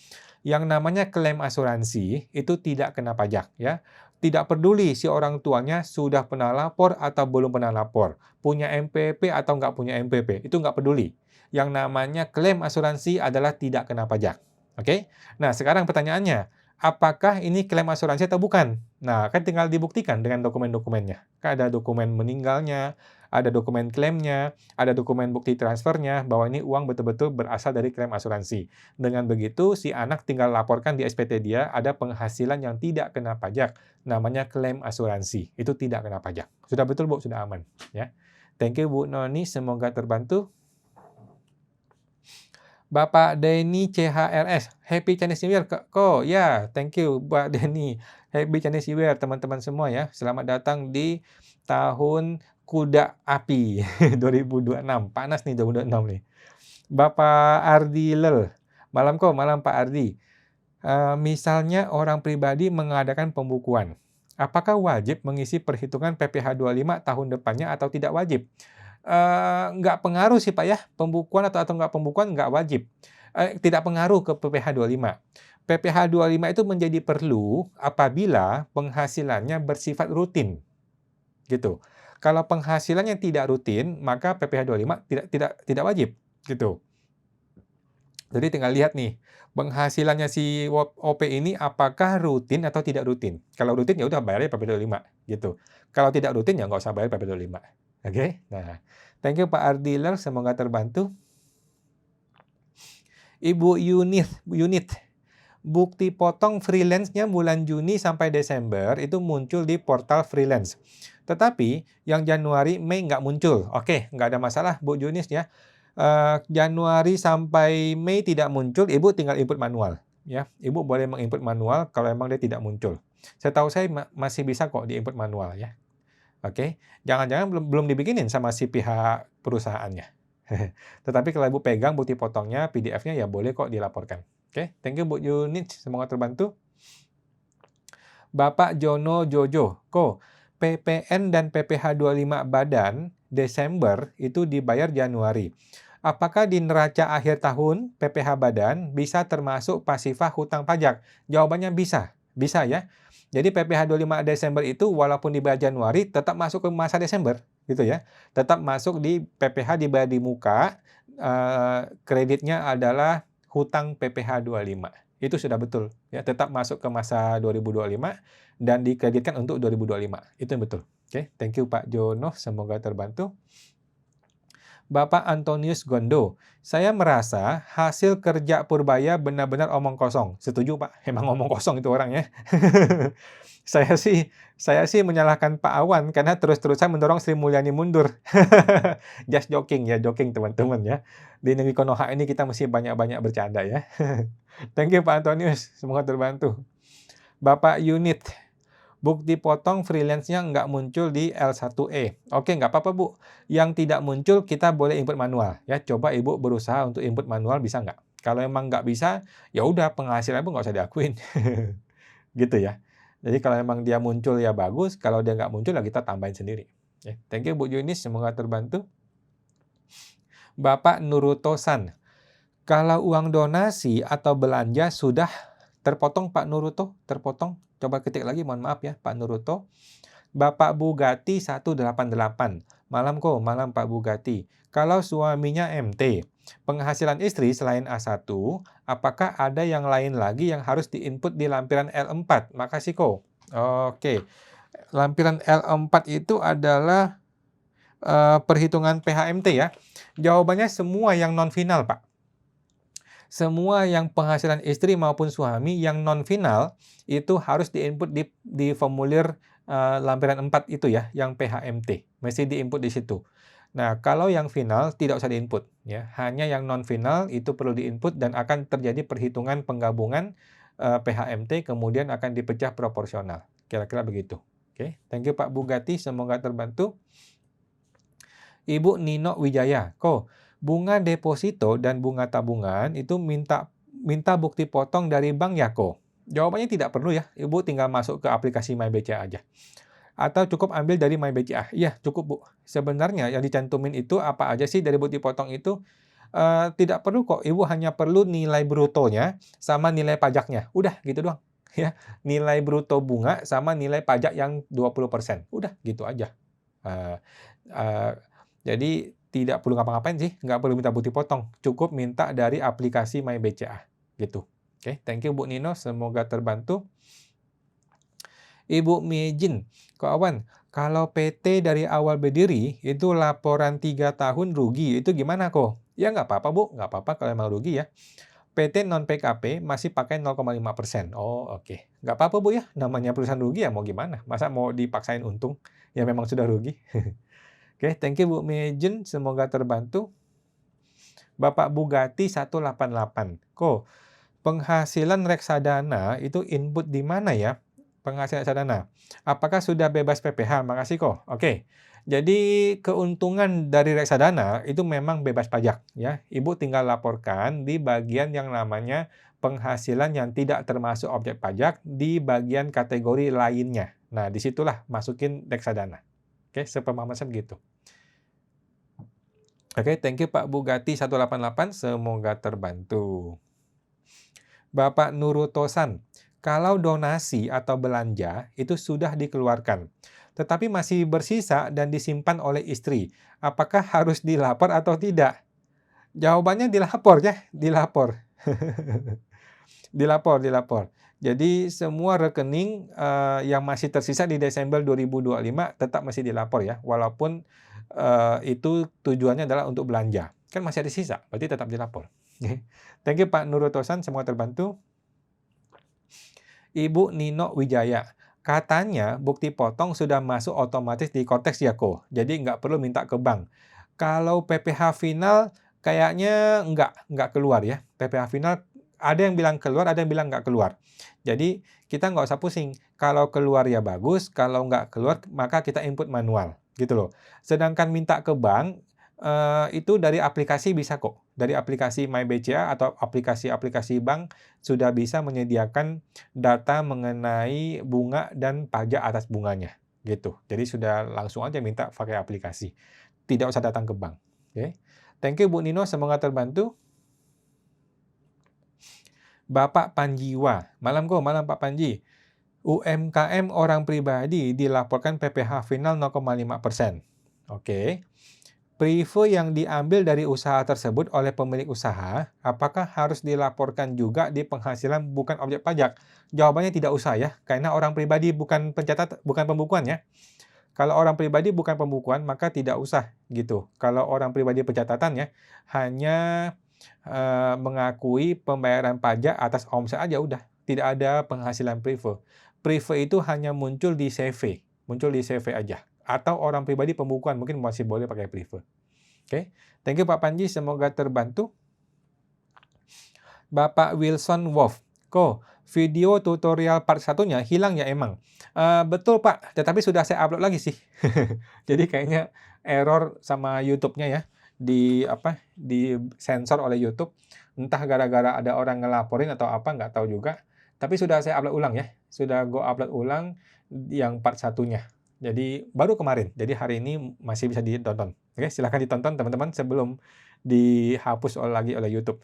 Yang namanya klaim asuransi itu tidak kena pajak ya. Tidak peduli si orang tuanya sudah pernah lapor atau belum pernah lapor. Punya MPP atau nggak punya MPP. Itu nggak peduli. Yang namanya klaim asuransi adalah tidak kena pajak. Oke? Nah, sekarang pertanyaannya, apakah ini klaim asuransi atau bukan? Nah, kan tinggal dibuktikan dengan dokumen-dokumennya. Kan ada dokumen meninggalnya, ada dokumen klaimnya, ada dokumen bukti transfernya, bahwa ini uang betul-betul berasal dari klaim asuransi. Dengan begitu, si anak tinggal laporkan di SPT dia ada penghasilan yang tidak kena pajak, namanya klaim asuransi. Itu tidak kena pajak. Sudah betul, Bu? Sudah aman. Ya. Thank you, Bu Noni. Semoga terbantu. Bapak Denny CHRS, Happy Chinese New Year, Kok. Ya, thank you, Pak Denny. Happy Chinese New Year, teman-teman semua ya. Selamat datang di tahun kuda api 2026. Panas nih 2026 nih. Bapak Ardi Lel, malam Pak Ardi. Misalnya orang pribadi mengadakan pembukuan. Apakah wajib mengisi perhitungan PPh 25 tahun depannya atau tidak wajib? Nggak pengaruh sih Pak ya, pembukuan atau nggak pembukuan nggak wajib. Tidak pengaruh ke PPh 25. PPh 25 itu menjadi perlu apabila penghasilannya bersifat rutin. Gitu. Kalau penghasilannya tidak rutin, maka PPh 25 tidak wajib, gitu. Jadi tinggal lihat nih, penghasilannya si OP ini apakah rutin atau tidak rutin. Kalau rutin ya udah bayarnya PPh 25, gitu. Kalau tidak rutin ya nggak usah bayar PPh 25. Oke? Nah, thank you Pak Ardiler, semoga terbantu. Ibu Unit. Bukti potong freelance-nya bulan Juni sampai Desember itu muncul di portal freelance. Tetapi yang Januari, Mei nggak muncul. Oke, nggak ada masalah Bu Yunis ya. Januari sampai Mei tidak muncul, Ibu tinggal input manual. Ya, Ibu boleh menginput manual kalau memang dia tidak muncul. Setahu saya masih bisa kok diinput manual ya. Oke, jangan-jangan belum dibikinin sama si pihak perusahaannya. Tetapi kalau Ibu pegang bukti potongnya, PDF-nya ya boleh kok dilaporkan. Oke, thank you Bu Yunit, semoga terbantu. Bapak Jono Jojo, PPN dan PPh 25 badan Desember itu dibayar Januari. Apakah di neraca akhir tahun PPh badan bisa termasuk pasifah hutang pajak? Jawabannya bisa. Bisa ya. Jadi PPh 25 Desember itu walaupun dibayar Januari tetap masuk ke masa Desember gitu ya. Tetap masuk di PPh dibayar di muka, kreditnya adalah hutang PPh 25. Itu sudah betul ya, tetap masuk ke masa 2025 dan dikreditkan untuk 2025. Itu yang betul. Oke, thank you Pak Jono, semoga terbantu. Bapak Antonius Gondo, saya merasa hasil kerja Purbaya benar-benar omong kosong. Setuju Pak, emang omong kosong itu orangnya. Saya sih menyalahkan Pak Awan karena terus-terusan mendorong Sri Mulyani mundur. Just joking ya, joking teman-teman ya. Di negeri Konoha ini kita mesti banyak-banyak bercanda ya. Thank you Pak Antonius, semoga terbantu. Bapak Unit, bukti potong freelance-nya nggak muncul di L1E. Oke, nggak apa-apa Bu. Yang tidak muncul kita boleh input manual. Ya, coba Ibu berusaha untuk input manual, bisa nggak? Kalau emang nggak bisa, ya udah penghasilan Ibu nggak usah diakuin. Gitu ya. Jadi kalau emang dia muncul ya bagus, kalau dia nggak muncul ya kita tambahin sendiri. Thank you Bu Yunis, semoga terbantu. Bapak Nuruto-san, kalau uang donasi atau belanja sudah terpotong Pak Nuruto, terpotong. Coba ketik lagi, mohon maaf ya Pak Nuruto. Bapak Bugatti 188. Malam malam Pak Bugatti. Kalau suaminya MT, penghasilan istri selain A1, apakah ada yang lain lagi yang harus diinput di lampiran L4? Makasih Oke. Lampiran L4 itu adalah perhitungan PHMT ya. Jawabannya semua yang non-final, Pak. Semua yang penghasilan istri maupun suami yang non-final itu harus diinput di formulir lampiran 4 itu ya, yang PHMT. Mesti diinput di situ. Nah, kalau yang final tidak usah diinput ya. Hanya yang non-final itu perlu diinput dan akan terjadi perhitungan penggabungan PHMT kemudian akan dipecah proporsional. Kira-kira begitu. Oke, thank you Pak Bugatti, semoga terbantu. Ibu Nino Wijaya, bunga deposito dan bunga tabungan itu minta bukti potong dari bank ya Jawabannya tidak perlu ya, Ibu tinggal masuk ke aplikasi MyBCA aja. Atau cukup ambil dari MyBCA. Iya, cukup Bu. Sebenarnya yang dicantumin itu apa aja sih dari bukti potong itu? Tidak perlu kok, Ibu hanya perlu nilai brutonya sama nilai pajaknya. Udah gitu doang. Ya, nilai bruto bunga sama nilai pajak yang 20%. Udah gitu aja. Jadi tidak perlu ngapa-ngapain sih, nggak perlu minta bukti potong. Cukup minta dari aplikasi MyBCA. Gitu. Oke, thank you Bu Nino, semoga terbantu. Ibu Mijin, Awan, kalau PT dari awal berdiri itu laporan 3 tahun rugi, itu gimana Ya nggak apa-apa Bu, nggak apa-apa kalau emang rugi ya. PT non-PKP masih pakai 0,5%. Oh oke, nggak apa-apa Bu ya, namanya perusahaan rugi ya mau gimana, masa mau dipaksain untung, ya memang sudah rugi. Oke, thank you Bu Mijin, semoga terbantu. Bapak Bugatti 188, penghasilan reksadana itu input di mana ya? Penghasilan reksadana. Apakah sudah bebas PPh? Makasih Oke. Jadi keuntungan dari reksadana itu memang bebas pajak ya. Ibu tinggal laporkan di bagian yang namanya penghasilan yang tidak termasuk objek pajak di bagian kategori lainnya. Nah, disitulah masukin reksadana. Oke, sepemahaman saya begitu. Oke, thank you Pak Bugatti 188, semoga terbantu. Bapak Nuruto-san, kalau donasi atau belanja itu sudah dikeluarkan, tetapi masih bersisa dan disimpan oleh istri, apakah harus dilapor atau tidak? Jawabannya dilapor ya, dilapor. Dilapor. Jadi semua rekening yang masih tersisa di Desember 2025 tetap masih dilapor ya, walaupun itu tujuannya adalah untuk belanja. Kan masih ada sisa, berarti tetap dilapor. Thank you Pak Nurutosan, semoga terbantu. Ibu Nino Wijaya, katanya bukti potong sudah masuk otomatis di Cortex ya kok, jadi nggak perlu minta ke bank. Kalau PPh final kayaknya nggak keluar ya. PPh final ada yang bilang keluar, ada yang bilang nggak keluar. Jadi kita nggak usah pusing. Kalau keluar ya bagus, kalau nggak keluar maka kita input manual, gitu loh. Sedangkan minta ke bank, itu dari aplikasi bisa kok. Dari aplikasi MyBCA atau aplikasi-aplikasi bank sudah bisa menyediakan data mengenai bunga dan pajak atas bunganya, gitu. Jadi sudah langsung aja minta pakai aplikasi. Tidak usah datang ke bank. Oke. Thank you Bu Nino, semoga terbantu. Bapak Panjiwa, malam Pak Panji. UMKM orang pribadi dilaporkan PPh final 0,5%. Oke. Privo yang diambil dari usaha tersebut oleh pemilik usaha, apakah harus dilaporkan juga di penghasilan bukan objek pajak? Jawabannya tidak usah ya, karena orang pribadi bukan pembukuan ya. Kalau orang pribadi bukan pembukuan, maka tidak usah gitu. Kalau orang pribadi pencatatan ya, hanya mengakui pembayaran pajak atas omset aja udah. Tidak ada penghasilan Privo. Privo itu hanya muncul di CV. Muncul di CV aja. Atau orang pribadi pembukuan mungkin masih boleh pakai Privo. Oke. Thank you Pak Panji, semoga terbantu. Bapak Wilson Wolf. Video tutorial part 1-nya hilang ya emang? Betul Pak, tetapi sudah saya upload lagi sih. Jadi kayaknya error sama YouTube-nya ya. Di sensor oleh YouTube. Entah gara-gara ada orang ngelaporin atau apa, nggak tahu juga. Tapi sudah saya upload ulang ya. Sudah go upload ulang yang part 1-nya. Jadi baru kemarin. Jadi hari ini masih bisa ditonton. Oke, silahkan ditonton teman-teman sebelum dihapus lagi oleh YouTube.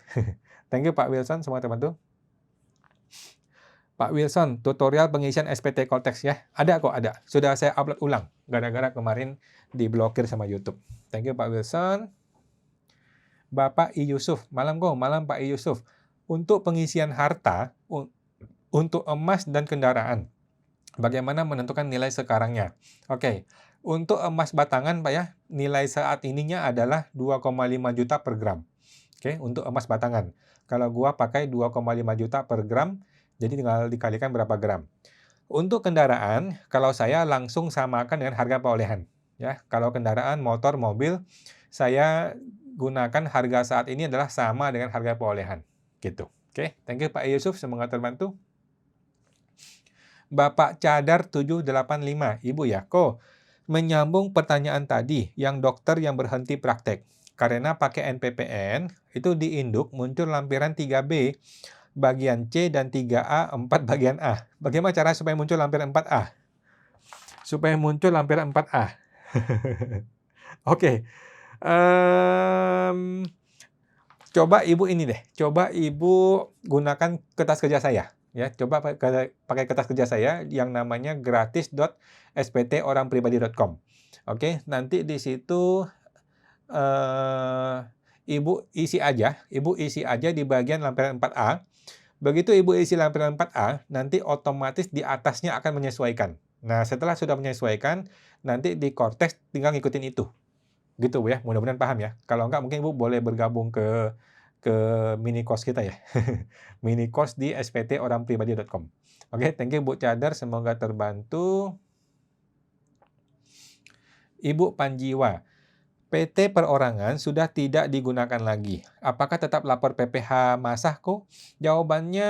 Thank you Pak Wilson, semoga terbantu. Pak Wilson, tutorial pengisian SPT Cortex ya. Ada kok, ada. Sudah saya upload ulang. Gara-gara kemarin diblokir sama YouTube. Thank you Pak Wilson. Bapak I. Yusuf. Malam Pak I. Yusuf. Untuk pengisian harta, untuk emas dan kendaraan, bagaimana menentukan nilai sekarangnya? Oke. Untuk emas batangan Pak ya, nilai saat ininya adalah 2,5 juta per gram. Oke, untuk emas batangan. Kalau gua pakai 2,5 juta per gram, jadi tinggal dikalikan berapa gram. Untuk kendaraan, kalau saya langsung samakan dengan harga perolehan. Ya, kalau kendaraan, motor, mobil, saya gunakan harga saat ini adalah sama dengan harga perolehan. Gitu. Oke, thank you Pak Yusuf, semoga terbantu. Bapak Cadar 785, Ibu ya, menyambung pertanyaan tadi, yang dokter yang berhenti praktek. Karena pakai NPPN, itu di induk muncul lampiran 3B, bagian C dan 3A, 4 bagian A. Bagaimana cara supaya muncul lampiran 4A? Supaya muncul lampiran 4A. Oke. Coba Ibu ini deh. Coba Ibu gunakan kertas kerja saya. Ya, coba pakai kertas kerja saya yang namanya gratis.sptorangpribadi.com. Oke, nanti di situ Ibu isi aja di bagian lampiran 4A. Begitu Ibu isi lampiran 4A, nanti otomatis di atasnya akan menyesuaikan. Nah, setelah sudah menyesuaikan, nanti di Cortex tinggal ngikutin itu. Gitu Bu ya, mudah-mudahan paham ya. Kalau enggak mungkin Ibu boleh bergabung ke mini course kita ya. Mini course di sptorangpribadi.com. Oke, thank you Bu Cadar, semoga terbantu. Ibu Panjiwa, PT perorangan sudah tidak digunakan lagi. Apakah tetap lapor PPh Masah kok? Jawabannya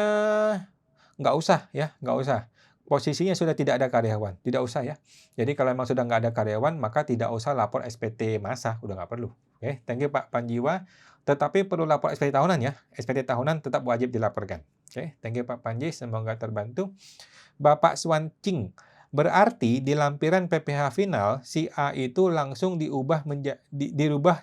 nggak usah ya, nggak usah. Posisinya sudah tidak ada karyawan, tidak usah ya. Jadi kalau memang sudah nggak ada karyawan, maka tidak usah lapor SPT Masah, udah nggak perlu. Oke, thank you Pak Panjiwa. Tetapi perlu lapor SPT tahunan ya. SPT tahunan tetap wajib dilaporkan. Oke, thank you Pak Panji, semoga terbantu. Bapak Swan Ching. Berarti di lampiran PPh final, si A itu langsung dirubah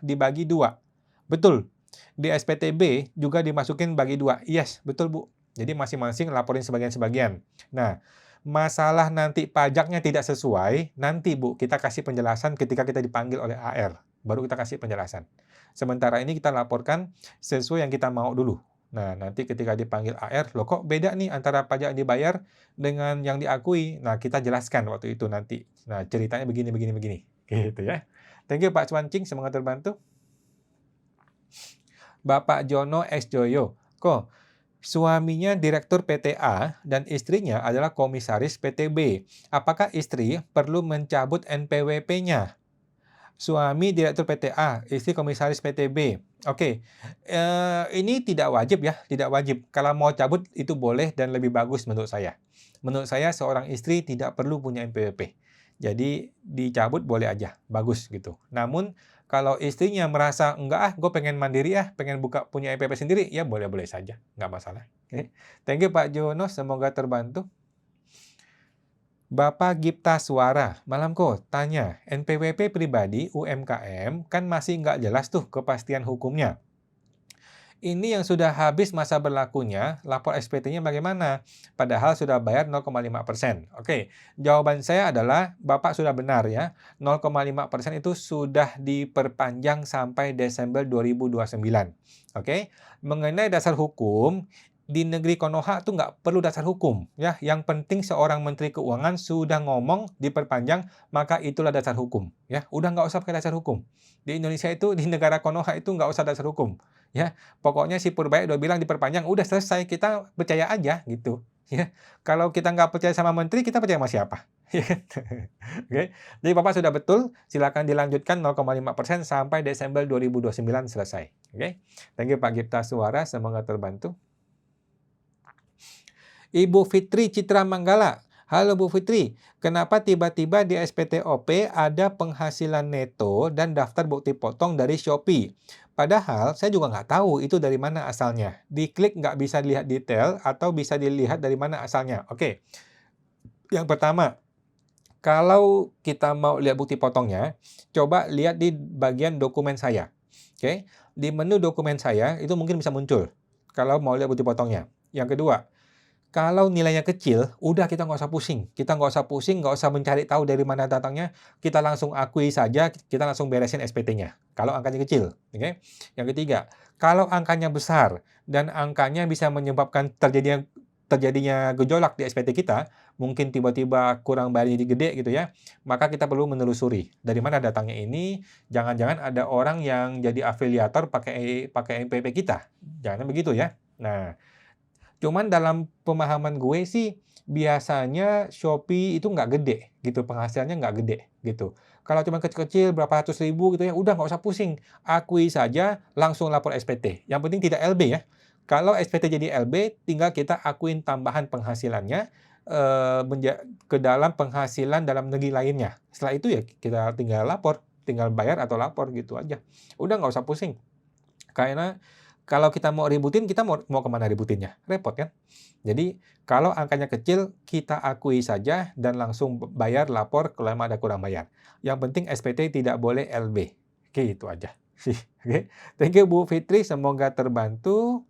dibagi 2. Betul. Di SPTB juga dimasukin bagi 2. Yes, betul Bu. Jadi masing-masing laporin sebagian-sebagian. Nah, masalah nanti pajaknya tidak sesuai, nanti Bu, kita kasih penjelasan ketika kita dipanggil oleh AR. Baru kita kasih penjelasan. Sementara ini kita laporkan sesuai yang kita mau dulu. Nah, nanti ketika dipanggil AR, loh kok beda nih antara pajak yang dibayar dengan yang diakui. Nah, kita jelaskan waktu itu nanti. Nah, ceritanya begini. Gitu ya. Thank you Pak Cuancing, semoga terbantu. Bapak Jono S. Joyo. Kok suaminya direktur PT A dan istrinya adalah komisaris PT B. Apakah istri perlu mencabut NPWP-nya? Suami direktur PT A, istri komisaris PT B. Oke, ini tidak wajib ya, tidak wajib. Kalau mau cabut itu boleh dan lebih bagus menurut saya. Menurut saya seorang istri tidak perlu punya NPWP. Jadi dicabut boleh aja, bagus gitu. Namun kalau istrinya merasa enggak gue pengen mandiri pengen punya NPWP sendiri, ya boleh-boleh saja, nggak masalah. Oke. Thank you Pak Jono, semoga terbantu. Bapak Gipta Suara, malamku tanya, NPWP pribadi UMKM kan masih nggak jelas tuh kepastian hukumnya. Ini yang sudah habis masa berlakunya, lapor SPT-nya bagaimana? Padahal sudah bayar 0,5%. Oke, jawaban saya adalah Bapak sudah benar ya, 0,5% itu sudah diperpanjang sampai Desember 2029. Oke, mengenai dasar hukum, di negeri Konoha tuh nggak perlu dasar hukum ya. Yang penting seorang Menteri Keuangan sudah ngomong diperpanjang, maka itulah dasar hukum ya. Udah nggak usah pakai dasar hukum. Di Indonesia itu, di negara Konoha itu nggak usah dasar hukum ya. Pokoknya si Purbaya udah bilang diperpanjang, udah selesai, kita percaya aja gitu ya. Kalau kita nggak percaya sama menteri, kita percaya sama siapa? Oke. Jadi Bapak sudah betul, silakan dilanjutkan 0,5% sampai Desember 2029 selesai. Oke. Thank you Pak Gipta Suara, semoga terbantu. Ibu Fitri Citra Manggala. Halo Bu Fitri, kenapa tiba-tiba di SPTOP ada penghasilan neto dan daftar bukti potong dari Shopee? Padahal saya juga nggak tahu itu dari mana asalnya. Diklik nggak bisa dilihat detail atau bisa dilihat dari mana asalnya. Oke, yang pertama, kalau kita mau lihat bukti potongnya, coba lihat di bagian dokumen saya. Oke, di menu dokumen saya itu mungkin bisa muncul kalau mau lihat bukti potongnya. Yang kedua, kalau nilainya kecil, udah kita nggak usah pusing. Kita nggak usah pusing, nggak usah mencari tahu dari mana datangnya. Kita langsung akui saja, kita langsung beresin SPT-nya. Kalau angkanya kecil. Oke? Yang ketiga, kalau angkanya besar dan angkanya bisa menyebabkan terjadinya gejolak di SPT kita, mungkin tiba-tiba kurang bayar jadi gede gitu ya, maka kita perlu menelusuri. Dari mana datangnya ini, jangan-jangan ada orang yang jadi afiliator pakai NPWP kita. Jangan begitu ya. Nah, cuman dalam pemahaman gue sih, biasanya Shopee itu nggak gede gitu, penghasilannya nggak gede gitu. Kalau cuma kecil-kecil berapa ratus ribu gitu ya, udah nggak usah pusing. Akui saja, langsung lapor SPT. Yang penting tidak LB ya. Kalau SPT jadi LB, tinggal kita akuin tambahan penghasilannya ke dalam penghasilan dalam negeri lainnya. Setelah itu ya kita tinggal lapor, tinggal bayar atau lapor gitu aja. Udah nggak usah pusing. Karena kalau kita mau ributin, kita mau kemana ributinnya? Repot kan? Jadi, kalau angkanya kecil, kita akui saja dan langsung bayar lapor kalau ada kurang bayar. Yang penting SPT tidak boleh LB. Oke, itu aja. Oke. Thank you Bu Fitri, semoga terbantu.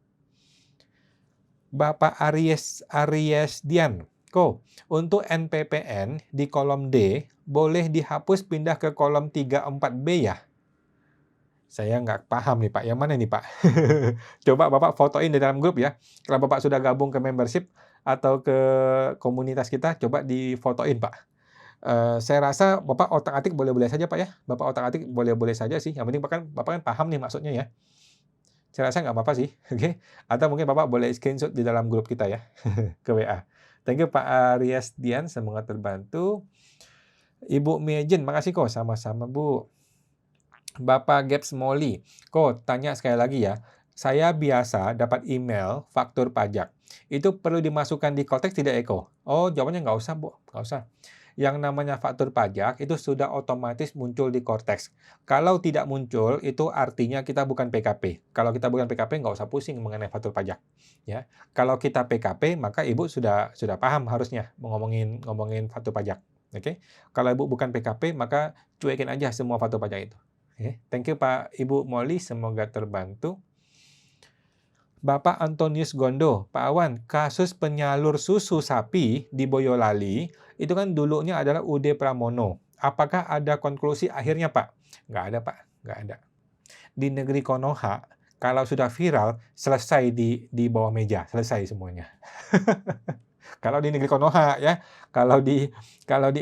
Bapak Aries Dian. Untuk NPPN di kolom D, boleh dihapus pindah ke kolom 34B ya? Saya nggak paham nih Pak, yang mana nih Pak? Coba Bapak fotoin di dalam grup ya. Kalau Bapak sudah gabung ke membership atau ke komunitas kita, coba difotoin Pak. Saya rasa Bapak otak-atik boleh-boleh saja Pak ya. Bapak otak-atik boleh-boleh saja sih. Yang penting Bapak kan paham nih maksudnya ya. Saya rasa nggak apa-apa sih, oke? Atau mungkin Bapak boleh screenshot di dalam grup kita ya, ke WA. Thank you Pak Aries Dian, semoga terbantu. Ibu Mejen, makasih kok, sama-sama Bu. Bapak Gaps Molly, tanya sekali lagi ya. Saya biasa dapat email faktur pajak. Itu perlu dimasukkan di konteks tidak Eko? Oh, jawabannya nggak usah, Bu. Nggak usah. Yang namanya faktur pajak itu sudah otomatis muncul di Kortex. Kalau tidak muncul, itu artinya kita bukan PKP. Kalau kita bukan PKP, nggak usah pusing mengenai faktur pajak. Ya, kalau kita PKP, maka Ibu sudah paham harusnya ngomongin faktur pajak. Oke? Kalau Ibu bukan PKP, maka cuekin aja semua faktur pajak itu. Oke, thank you Pak Ibu Molly, semoga terbantu. Bapak Antonius Gondo, Pak Awan, kasus penyalur susu sapi di Boyolali, itu kan dulunya adalah UD Pramono. Apakah ada konklusi akhirnya Pak? Nggak ada Pak, nggak ada. Di negeri Konoha, kalau sudah viral, selesai di bawah meja, selesai semuanya. Kalau di negeri Konoha ya, kalau di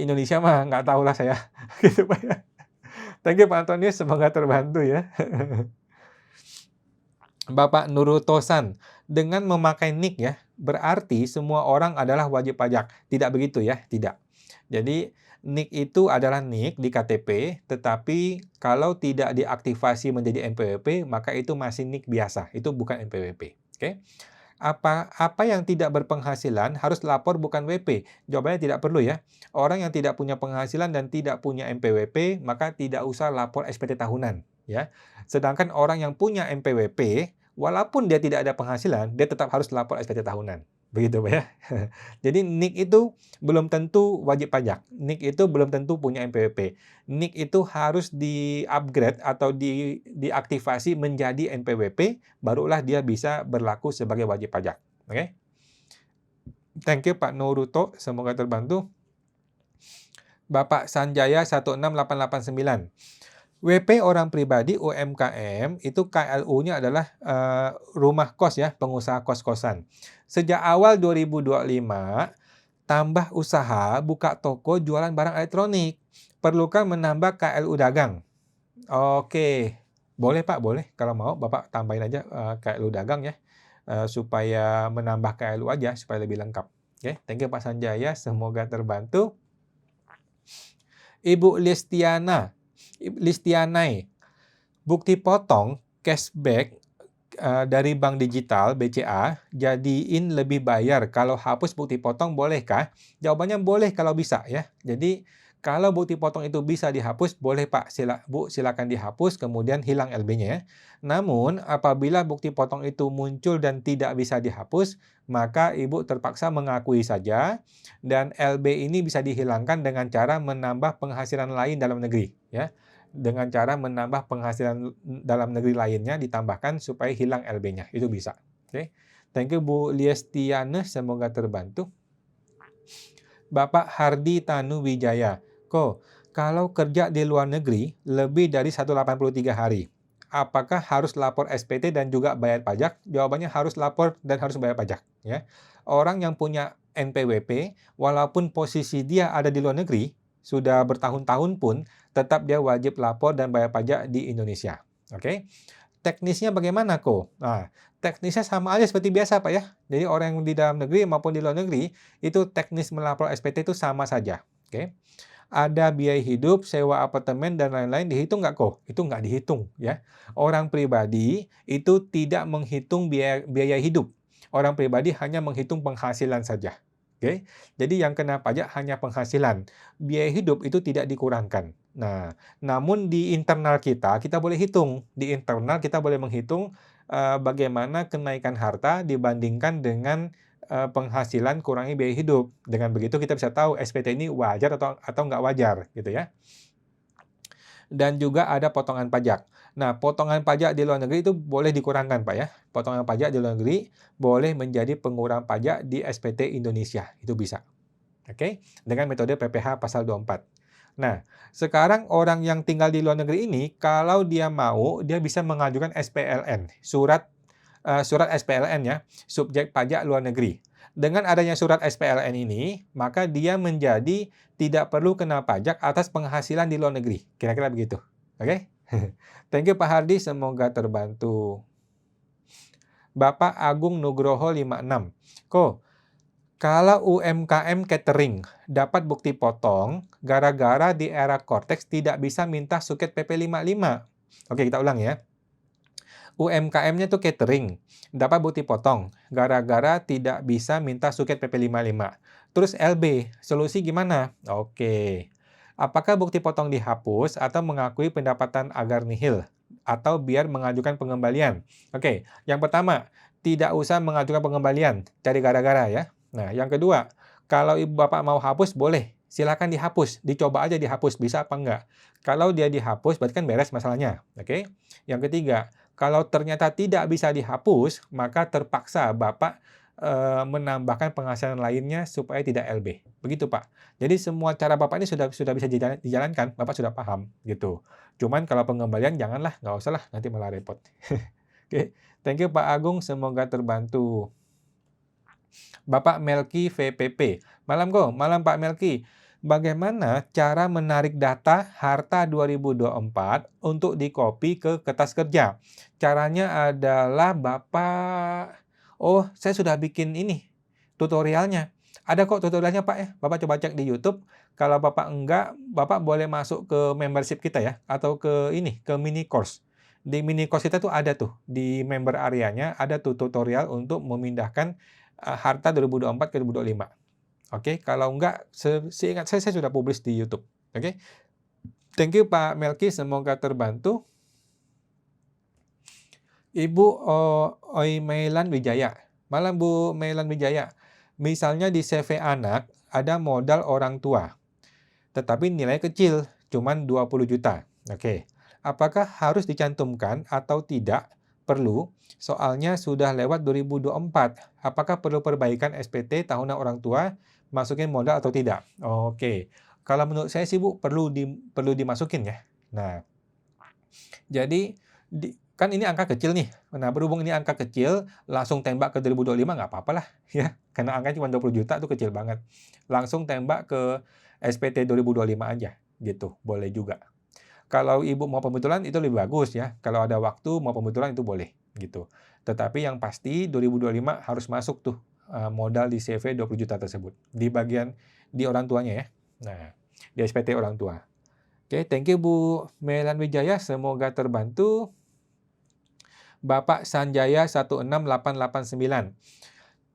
Indonesia mah nggak tahu lah saya. Gitu Pak ya. Thank you Pak Antonius, semoga terbantu ya. Bapak Nurul Tosan, dengan memakai NIK ya, berarti semua orang adalah wajib pajak. Tidak begitu ya, tidak. Jadi NIK itu adalah NIK di KTP, tetapi kalau tidak diaktifasi menjadi NPWP, maka itu masih NIK biasa, itu bukan NPWP. Oke? Apa yang tidak berpenghasilan harus lapor bukan WP? Jawabannya tidak perlu ya. Orang yang tidak punya penghasilan dan tidak punya NPWP, maka tidak usah lapor SPT tahunan ya. Sedangkan orang yang punya NPWP, walaupun dia tidak ada penghasilan, dia tetap harus lapor SPT tahunan. Begitu Pak ya. Jadi NIK itu belum tentu wajib pajak. NIK itu belum tentu punya NPWP. NIK itu harus di-upgrade atau diaktifasi menjadi NPWP, barulah dia bisa berlaku sebagai wajib pajak. Oke? Thank you Pak Nuruto, semoga terbantu. Bapak Sanjaya 16889. WP orang pribadi UMKM itu KLU-nya adalah rumah kos ya, pengusaha kos-kosan. Sejak awal 2025, tambah usaha, buka toko jualan barang elektronik. Perlukah menambah KLU dagang? Oke, boleh Pak, boleh. Kalau mau Bapak tambahin aja KLU dagang ya, supaya menambah KLU aja, supaya lebih lengkap. Oke, thank you Pak Sanjaya, semoga terbantu. Ibu Listianai, bukti potong cashback dari bank digital BCA, jadiin lebih bayar. Kalau hapus bukti potong bolehkah? Jawabannya boleh kalau bisa ya. Jadi kalau bukti potong itu bisa dihapus, boleh Pak. Bu, silakan dihapus, kemudian hilang LB-nya ya. Namun, apabila bukti potong itu muncul dan tidak bisa dihapus, maka Ibu terpaksa mengakui saja, dan LB ini bisa dihilangkan dengan cara menambah penghasilan lain dalam negeri ya. Dengan cara menambah penghasilan dalam negeri lainnya ditambahkan supaya hilang LB-nya. Itu bisa. Oke. Thank you Bu Liestiane, semoga terbantu. Bapak Hardi Tanu Wijaya. Kalau kerja di luar negeri lebih dari 183 hari, apakah harus lapor SPT dan juga bayar pajak? Jawabannya harus lapor dan harus bayar pajak. Ya. Orang yang punya NPWP, walaupun posisi dia ada di luar negeri, sudah bertahun-tahun pun, tetap dia wajib lapor dan bayar pajak di Indonesia. Oke? Teknisnya bagaimana Nah, teknisnya sama aja seperti biasa Pak ya. Jadi orang yang di dalam negeri maupun di luar negeri, itu teknis melapor SPT itu sama saja. Oke? Ada biaya hidup, sewa apartemen, dan lain-lain, dihitung nggak Itu nggak dihitung ya. Orang pribadi itu tidak menghitung biaya hidup. Orang pribadi hanya menghitung penghasilan saja. Oke? Jadi yang kena pajak hanya penghasilan. Biaya hidup itu tidak dikurangkan. Nah, namun di internal kita boleh hitung. Di internal kita boleh menghitung bagaimana kenaikan harta dibandingkan dengan penghasilan kurangi biaya hidup. Dengan begitu kita bisa tahu SPT ini wajar atau nggak wajar gitu ya. Dan juga ada potongan pajak. Nah, potongan pajak di luar negeri itu boleh dikurangkan Pak ya. Potongan pajak di luar negeri boleh menjadi pengurang pajak di SPT Indonesia. Itu bisa. Oke? Dengan metode PPh pasal 24. Nah, sekarang orang yang tinggal di luar negeri ini, kalau dia mau, dia bisa mengajukan SPLN, surat SPLN ya, subjek pajak luar negeri. Dengan adanya surat SPLN ini, maka dia menjadi tidak perlu kena pajak atas penghasilan di luar negeri. Kira-kira begitu. Oke? Thank you Pak Hardi, semoga terbantu. Bapak Agung Nugroho 56. Kalau UMKM catering dapat bukti potong, gara-gara di era Cortex tidak bisa minta suket PP 55. Oke, kita ulang ya. UMKM-nya tuh catering, dapat bukti potong, gara-gara tidak bisa minta suket PP 55. Terus LB, solusi gimana? Oke. Apakah bukti potong dihapus atau mengakui pendapatan agar nihil? Atau biar mengajukan pengembalian? Oke, yang pertama, tidak usah mengajukan pengembalian, cari gara-gara ya. Nah, yang kedua, kalau ibu bapak mau hapus, boleh. Silakan dihapus, dicoba aja dihapus, bisa apa enggak. Kalau dia dihapus, berarti kan beres masalahnya. Oke. Yang ketiga, kalau ternyata tidak bisa dihapus, maka terpaksa bapak menambahkan penghasilan lainnya supaya tidak LB. Begitu Pak. Jadi semua cara bapak ini sudah bisa dijalankan, bapak sudah paham gitu. Cuman kalau pengembalian janganlah, nggak usah lah, nanti malah repot. Oke, thank you Pak Agung, semoga terbantu. Bapak Melki VPP. Malam Pak Melki. Bagaimana cara menarik data harta 2024 untuk di-copy ke kertas kerja? Caranya adalah saya sudah bikin ini, tutorialnya. Ada kok tutorialnya, Pak, ya. Bapak coba cek di YouTube. Kalau Bapak enggak, Bapak boleh masuk ke membership kita ya, atau ke ini, ke mini course. Di mini course kita tuh ada tuh, di member area-nya ada tuh tutorial untuk memindahkan harta 2024 ke 2025. Oke, kalau enggak, seingat saya sudah publish di YouTube. Oke. Thank you Pak Melki, semoga terbantu. Ibu Oimailan Wijaya. Malam Bu Mailan Wijaya. Misalnya di CV anak ada modal orang tua, tetapi nilai kecil, cuman 20 juta. Oke. Apakah harus dicantumkan atau tidak? Perlu, soalnya sudah lewat 2024. Apakah perlu perbaikan SPT tahunan orang tua, masukin modal atau tidak? Oke. Kalau menurut saya sih Bu, perlu dimasukin ya. Nah, jadi kan ini angka kecil nih. Nah, berhubung ini angka kecil, langsung tembak ke 2025 nggak apa-apa lah ya. Karena angkanya cuma 20 juta itu kecil banget. Langsung tembak ke SPT 2025 aja gitu, boleh juga. Kalau Ibu mau pembetulan itu lebih bagus ya. Kalau ada waktu mau pembetulan itu boleh gitu. Tetapi yang pasti 2025 harus masuk tuh modal di CV 20 juta tersebut. Di bagian di orang tuanya ya. Nah, di SPT orang tua. Oke, thank you Bu Melan Wijaya, semoga terbantu. Bapak Sanjaya 16889.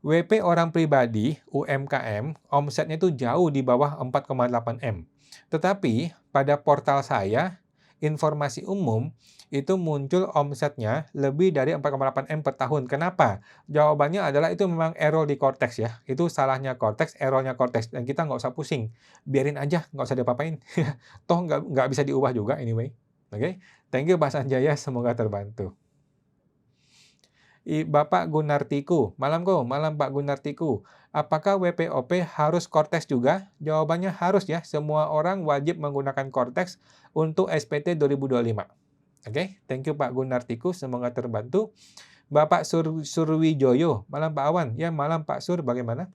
WP orang pribadi UMKM omsetnya itu jauh di bawah 4,8 M. Tetapi pada portal saya informasi umum itu muncul omsetnya lebih dari 4,8 M per tahun. Kenapa? Jawabannya adalah itu memang error di Cortex ya. Itu salahnya Cortex, errornya Cortex. Dan kita nggak usah pusing. Biarin aja, nggak usah diapa-apain. Toh nggak bisa diubah juga anyway. Oke? Thank you Pak Sanjaya, semoga terbantu. Bapak Gunartiku. Malam Pak Gunartiku. Apakah WPOP harus Cortex juga? Jawabannya harus ya. Semua orang wajib menggunakan Cortex untuk SPT 2025. Oke, thank you Pak Gunartiku. Semoga terbantu. Bapak Surwijoyo. Malam Pak Awan. Ya, malam Pak Sur. Bagaimana?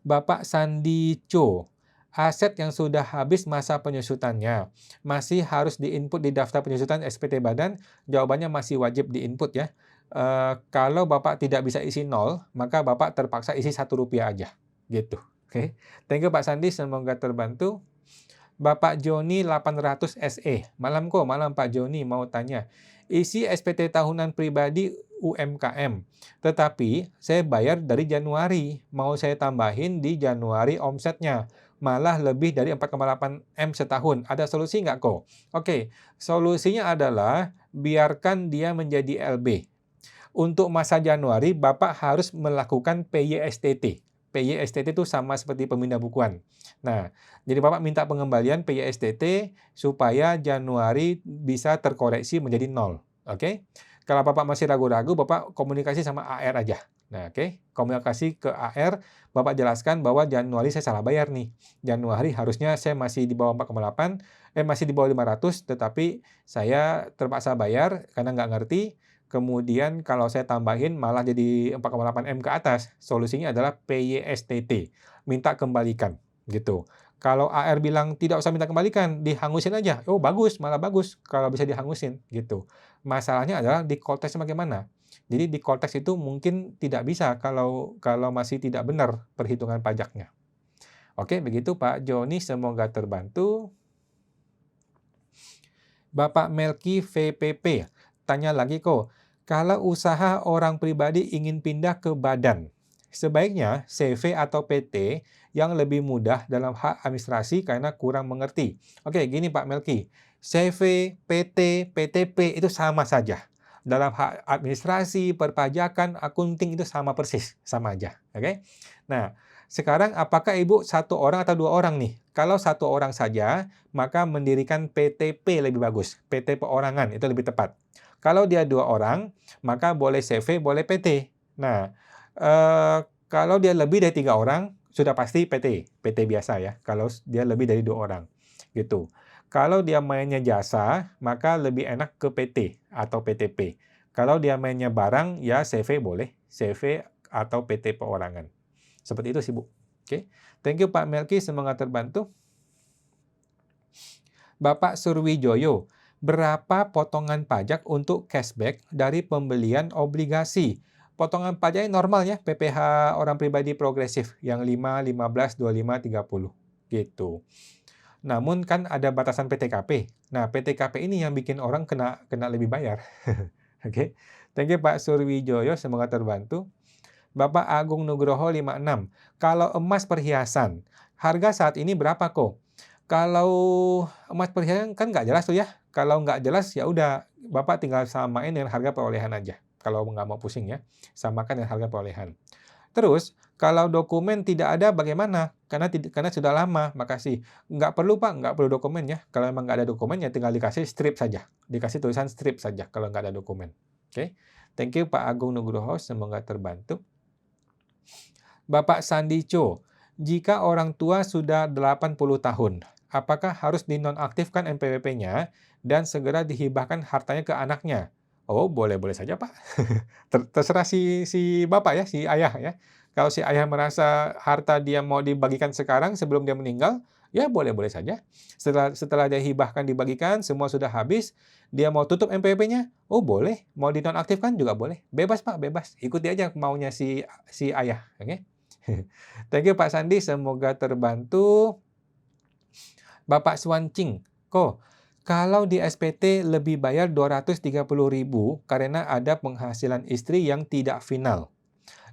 Bapak Sandi Cho. Aset yang sudah habis masa penyusutannya masih harus diinput di daftar penyusutan SPT Badan? Jawabannya masih wajib diinput ya. Kalau Bapak tidak bisa isi 0, maka Bapak terpaksa isi Rp1 aja. Gitu. Oke. Thank you Pak Sandi, semoga terbantu. Bapak Joni 800 SE. Malam Pak Joni mau tanya. Isi SPT tahunan pribadi UMKM. Tetapi saya bayar dari Januari. Mau saya tambahin di Januari omsetnya. Malah lebih dari 4,8 M setahun. Ada solusi nggak kok? Oke, solusinya adalah biarkan dia menjadi LB. Untuk masa Januari, Bapak harus melakukan PYSTT. PYSTT itu sama seperti pemindah bukuan. Nah, jadi Bapak minta pengembalian PYSTT supaya Januari bisa terkoreksi menjadi 0. Oke? Kalau Bapak masih ragu-ragu, Bapak komunikasi sama AR aja. Nah, oke? Komunikasi ke AR, Bapak jelaskan bahwa Januari saya salah bayar nih. Januari harusnya saya masih di bawah 4,8, masih di bawah 500, tetapi saya terpaksa bayar karena nggak ngerti. Kemudian kalau saya tambahin malah jadi 4,8 M ke atas, solusinya adalah PYSTT, minta kembalikan gitu. Kalau AR bilang tidak usah minta kembalikan, dihangusin aja. Oh bagus, malah bagus kalau bisa dihangusin gitu. Masalahnya adalah di Cortex bagaimana? Jadi di Cortex itu mungkin tidak bisa kalau masih tidak benar perhitungan pajaknya. Oke, begitu Pak Joni, semoga terbantu. Bapak Melki VPP, tanya lagi kalau usaha orang pribadi ingin pindah ke badan, sebaiknya CV atau PT yang lebih mudah dalam hak administrasi karena kurang mengerti. Oke, gini Pak Melki, CV, PT, PTP itu sama saja. Dalam hak administrasi, perpajakan, akunting itu sama persis, sama aja. Oke. Nah, sekarang apakah Ibu satu orang atau dua orang nih? Kalau satu orang saja, maka mendirikan PTP lebih bagus. PT perorangan itu lebih tepat. Kalau dia dua orang, maka boleh CV, boleh PT. Nah, kalau dia lebih dari 3 orang, sudah pasti PT. PT biasa ya, kalau dia lebih dari 2 orang. Gitu. Kalau dia mainnya jasa, maka lebih enak ke PT atau PTP. Kalau dia mainnya barang, ya CV boleh. CV atau PT perorangan. Seperti itu sih, Bu. Oke. Thank you Pak Melki, semoga terbantu. Bapak Surwijoyo, berapa potongan pajak untuk cashback dari pembelian obligasi? Potongan pajaknya normal ya, PPh orang pribadi progresif yang 5, 15, 25, 30 gitu. Namun kan ada batasan PTKP. Nah, PTKP ini yang bikin orang kena lebih bayar. Oke. Thank you Pak Surwijoyo, semoga terbantu. Bapak Agung Nugroho 56. Kalau emas perhiasan, harga saat ini berapa kok? Kalau emas perhiasan kan nggak jelas tuh ya. Kalau nggak jelas ya udah Bapak tinggal samain dengan harga perolehan aja. Kalau nggak mau pusing ya, samakan dengan harga perolehan. Terus kalau dokumen tidak ada bagaimana? Karena sudah lama, makasih. Nggak perlu Pak, nggak perlu dokumen ya. Kalau memang nggak ada dokumen ya tinggal dikasih strip saja. Dikasih tulisan strip saja kalau nggak ada dokumen. Oke. Thank you Pak Agung Nugroho, semoga terbantu. Bapak Sandico, jika orang tua sudah 80 tahun, apakah harus dinonaktifkan NPWP-nya dan segera dihibahkan hartanya ke anaknya? Oh, boleh-boleh saja, Pak. Terserah si bapak ya, si ayah ya. Kalau si ayah merasa harta dia mau dibagikan sekarang sebelum dia meninggal, ya boleh-boleh saja. Setelah dia hibahkan dibagikan, semua sudah habis, dia mau tutup NPWP-nya, oh boleh. Mau dinonaktifkan juga boleh. Bebas, Pak, bebas. Ikuti aja maunya si ayah, oke? Thank you Pak Sandi, semoga terbantu. Bapak Swancing, kok kalau di SPT lebih bayar 230.000 karena ada penghasilan istri yang tidak final.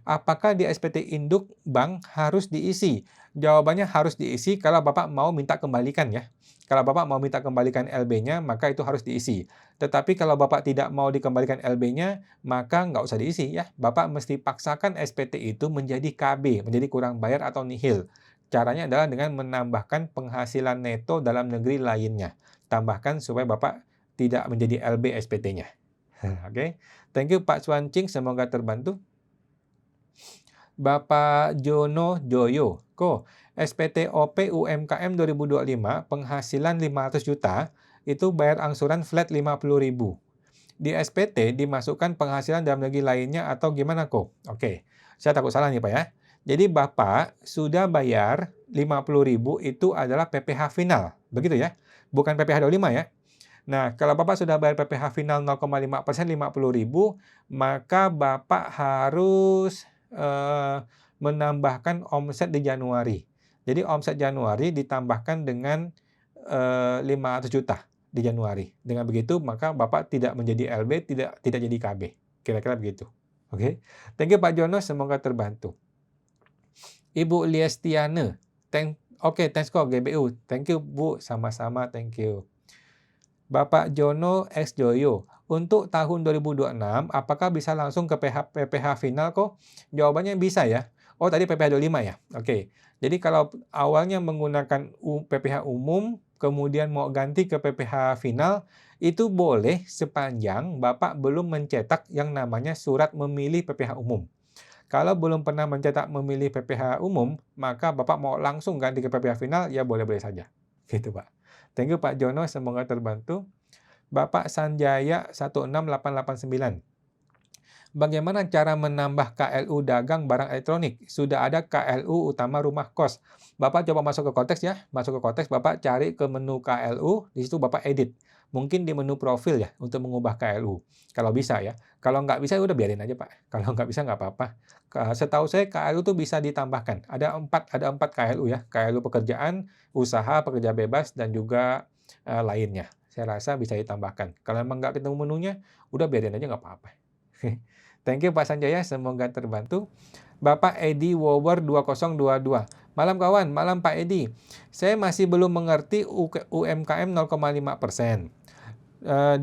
Apakah di SPT induk bank harus diisi? Jawabannya harus diisi kalau Bapak mau minta kembalikan ya. Kalau Bapak mau minta kembalikan LB-nya, maka itu harus diisi. Tetapi kalau Bapak tidak mau dikembalikan LB-nya, maka nggak usah diisi ya. Bapak mesti paksakan SPT itu menjadi KB, menjadi kurang bayar atau nihil. Caranya adalah dengan menambahkan penghasilan neto dalam negeri lainnya. Tambahkan supaya Bapak tidak menjadi LB SPT-nya. Oke. Thank you Pak Swancing, semoga terbantu. Bapak Jono Joyo, kok SPT OP UMKM 2025 penghasilan 500 juta itu bayar angsuran flat 50.000. Di SPT dimasukkan penghasilan dalam negeri lainnya atau gimana kok? Oke, saya takut salah nih Pak ya. Jadi Bapak sudah bayar 50.000 itu adalah PPh final, begitu ya? Bukan PPh 25 ya. Nah, kalau Bapak sudah bayar PPh final 0,5% 50.000, maka Bapak harus menambahkan omset di Januari. Jadi omset Januari ditambahkan dengan 500 juta di Januari. Dengan begitu maka Bapak tidak menjadi LB, tidak jadi KB. Kira-kira begitu. Oke. Thank you Pak Jono, semoga terbantu. Ibu Liestiane, thanks kok GBU. Thank you Bu, sama-sama, thank you. Bapak Jono X Joyo, untuk tahun 2026, apakah bisa langsung ke PPh final kok? Jawabannya bisa ya. Oh, tadi PPh 25 ya? Oke. Jadi kalau awalnya menggunakan PPh umum, kemudian mau ganti ke PPh final, itu boleh sepanjang Bapak belum mencetak yang namanya surat memilih PPh umum. Kalau belum pernah mencetak memilih PPh umum, maka Bapak mau langsung ganti ke PPh final, ya boleh-boleh saja. Gitu Pak. Thank you Pak Jono, semoga terbantu. Bapak Sanjaya 16889. Bagaimana cara menambah KLU dagang barang elektronik? Sudah ada KLU utama rumah kos. Bapak coba masuk ke konteks ya. Masuk ke konteks, Bapak cari ke menu KLU, di situ Bapak edit. Mungkin di menu profil ya, untuk mengubah KLU. Kalau bisa ya. Kalau nggak bisa, udah biarin aja Pak. Kalau nggak bisa, nggak apa-apa. Setahu saya KLU itu bisa ditambahkan. Ada 4 KLU ya. KLU pekerjaan, usaha, pekerja bebas, dan juga lainnya. Saya rasa bisa ditambahkan. Kalau memang nggak ketemu menunya, udah biarin aja nggak apa-apa. Thank you Pak Sanjaya, semoga terbantu. Bapak Edi Wower 2022. Malam kawan, malam Pak Edi. Saya masih belum mengerti UMKM 0,5%.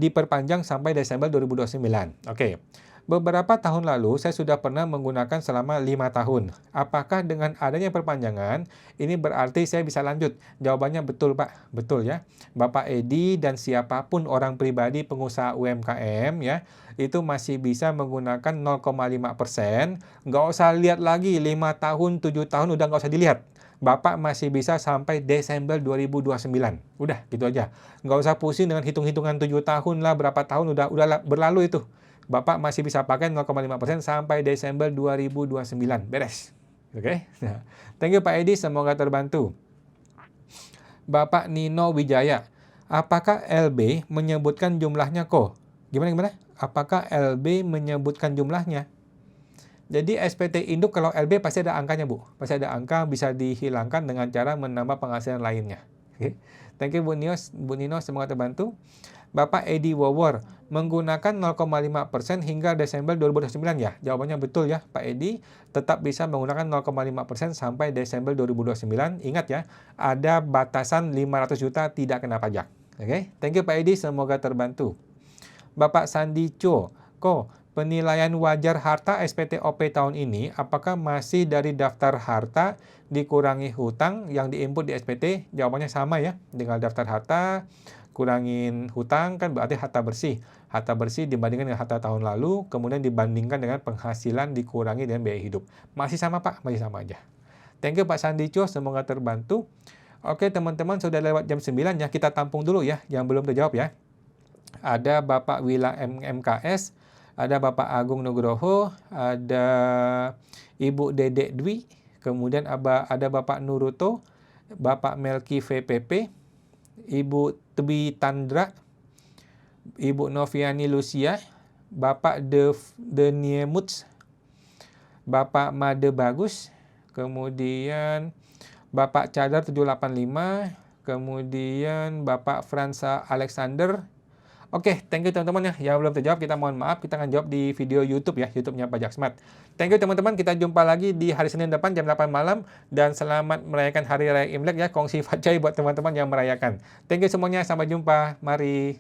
Diperpanjang sampai Desember 2029. Oke. Beberapa tahun lalu saya sudah pernah menggunakan selama 5 tahun. Apakah dengan adanya perpanjangan ini berarti saya bisa lanjut? Jawabannya betul Pak, betul ya. Bapak Edi dan siapapun orang pribadi pengusaha UMKM ya, itu masih bisa menggunakan 0,5%. Nggak usah lihat lagi 5 tahun, 7 tahun udah nggak usah dilihat. Bapak masih bisa sampai Desember 2029. Udah, gitu aja. Nggak usah pusing dengan hitung-hitungan 7 tahun lah, berapa tahun udah berlalu itu. Bapak masih bisa pakai 0,5% sampai Desember 2029. Beres. Oke. Nah, thank you Pak Edi, semoga terbantu. Bapak Nino Wijaya, apakah LB menyebutkan jumlahnya kok? Gimana? Apakah LB menyebutkan jumlahnya? Jadi SPT induk kalau LB pasti ada angkanya, Bu. Pasti ada angka, bisa dihilangkan dengan cara menambah penghasilan lainnya. Oke. Thank you Bu Nino, semoga terbantu. Bapak Edi Wawor, menggunakan 0,5% hingga Desember 2029 ya? Jawabannya betul ya Pak Edi, tetap bisa menggunakan 0,5% sampai Desember 2029. Ingat ya, ada batasan 500 juta tidak kena pajak. Oke, thank you Pak Edi, semoga terbantu. Bapak Sandi Cho, penilaian wajar harta SPT-OP tahun ini apakah masih dari daftar harta dikurangi hutang yang diinput di SPT? Jawabannya sama ya, dengan daftar harta kurangin hutang kan berarti harta bersih. Harta bersih dibandingkan dengan harta tahun lalu, kemudian dibandingkan dengan penghasilan dikurangi dengan biaya hidup. Masih sama Pak, masih sama aja. Thank you Pak Sandi Cho, semoga terbantu. Oke teman-teman, sudah lewat jam 9 ya, kita tampung dulu ya, yang belum terjawab ya. Ada Bapak Wila MKS, ada Bapak Agung Nugroho, ada Ibu Dedek Dwi, kemudian ada Bapak Nuruto, Bapak Melki VPP, Ibu Tebi Tandra, Ibu Noviani Lucia, Bapak Deniemuts, Bapak Made Bagus, kemudian Bapak Cadar 785, kemudian Bapak Fransa Alexander. Oke, thank you teman-teman ya. Yang belum terjawab kita mohon maaf, kita akan jawab di video YouTube ya, YouTube-nya Pajak Smart. Thank you teman-teman, kita jumpa lagi di hari Senin depan jam 8 malam dan selamat merayakan Hari Raya Imlek ya, kongsi facai buat teman-teman yang merayakan. Thank you semuanya, sampai jumpa. Mari.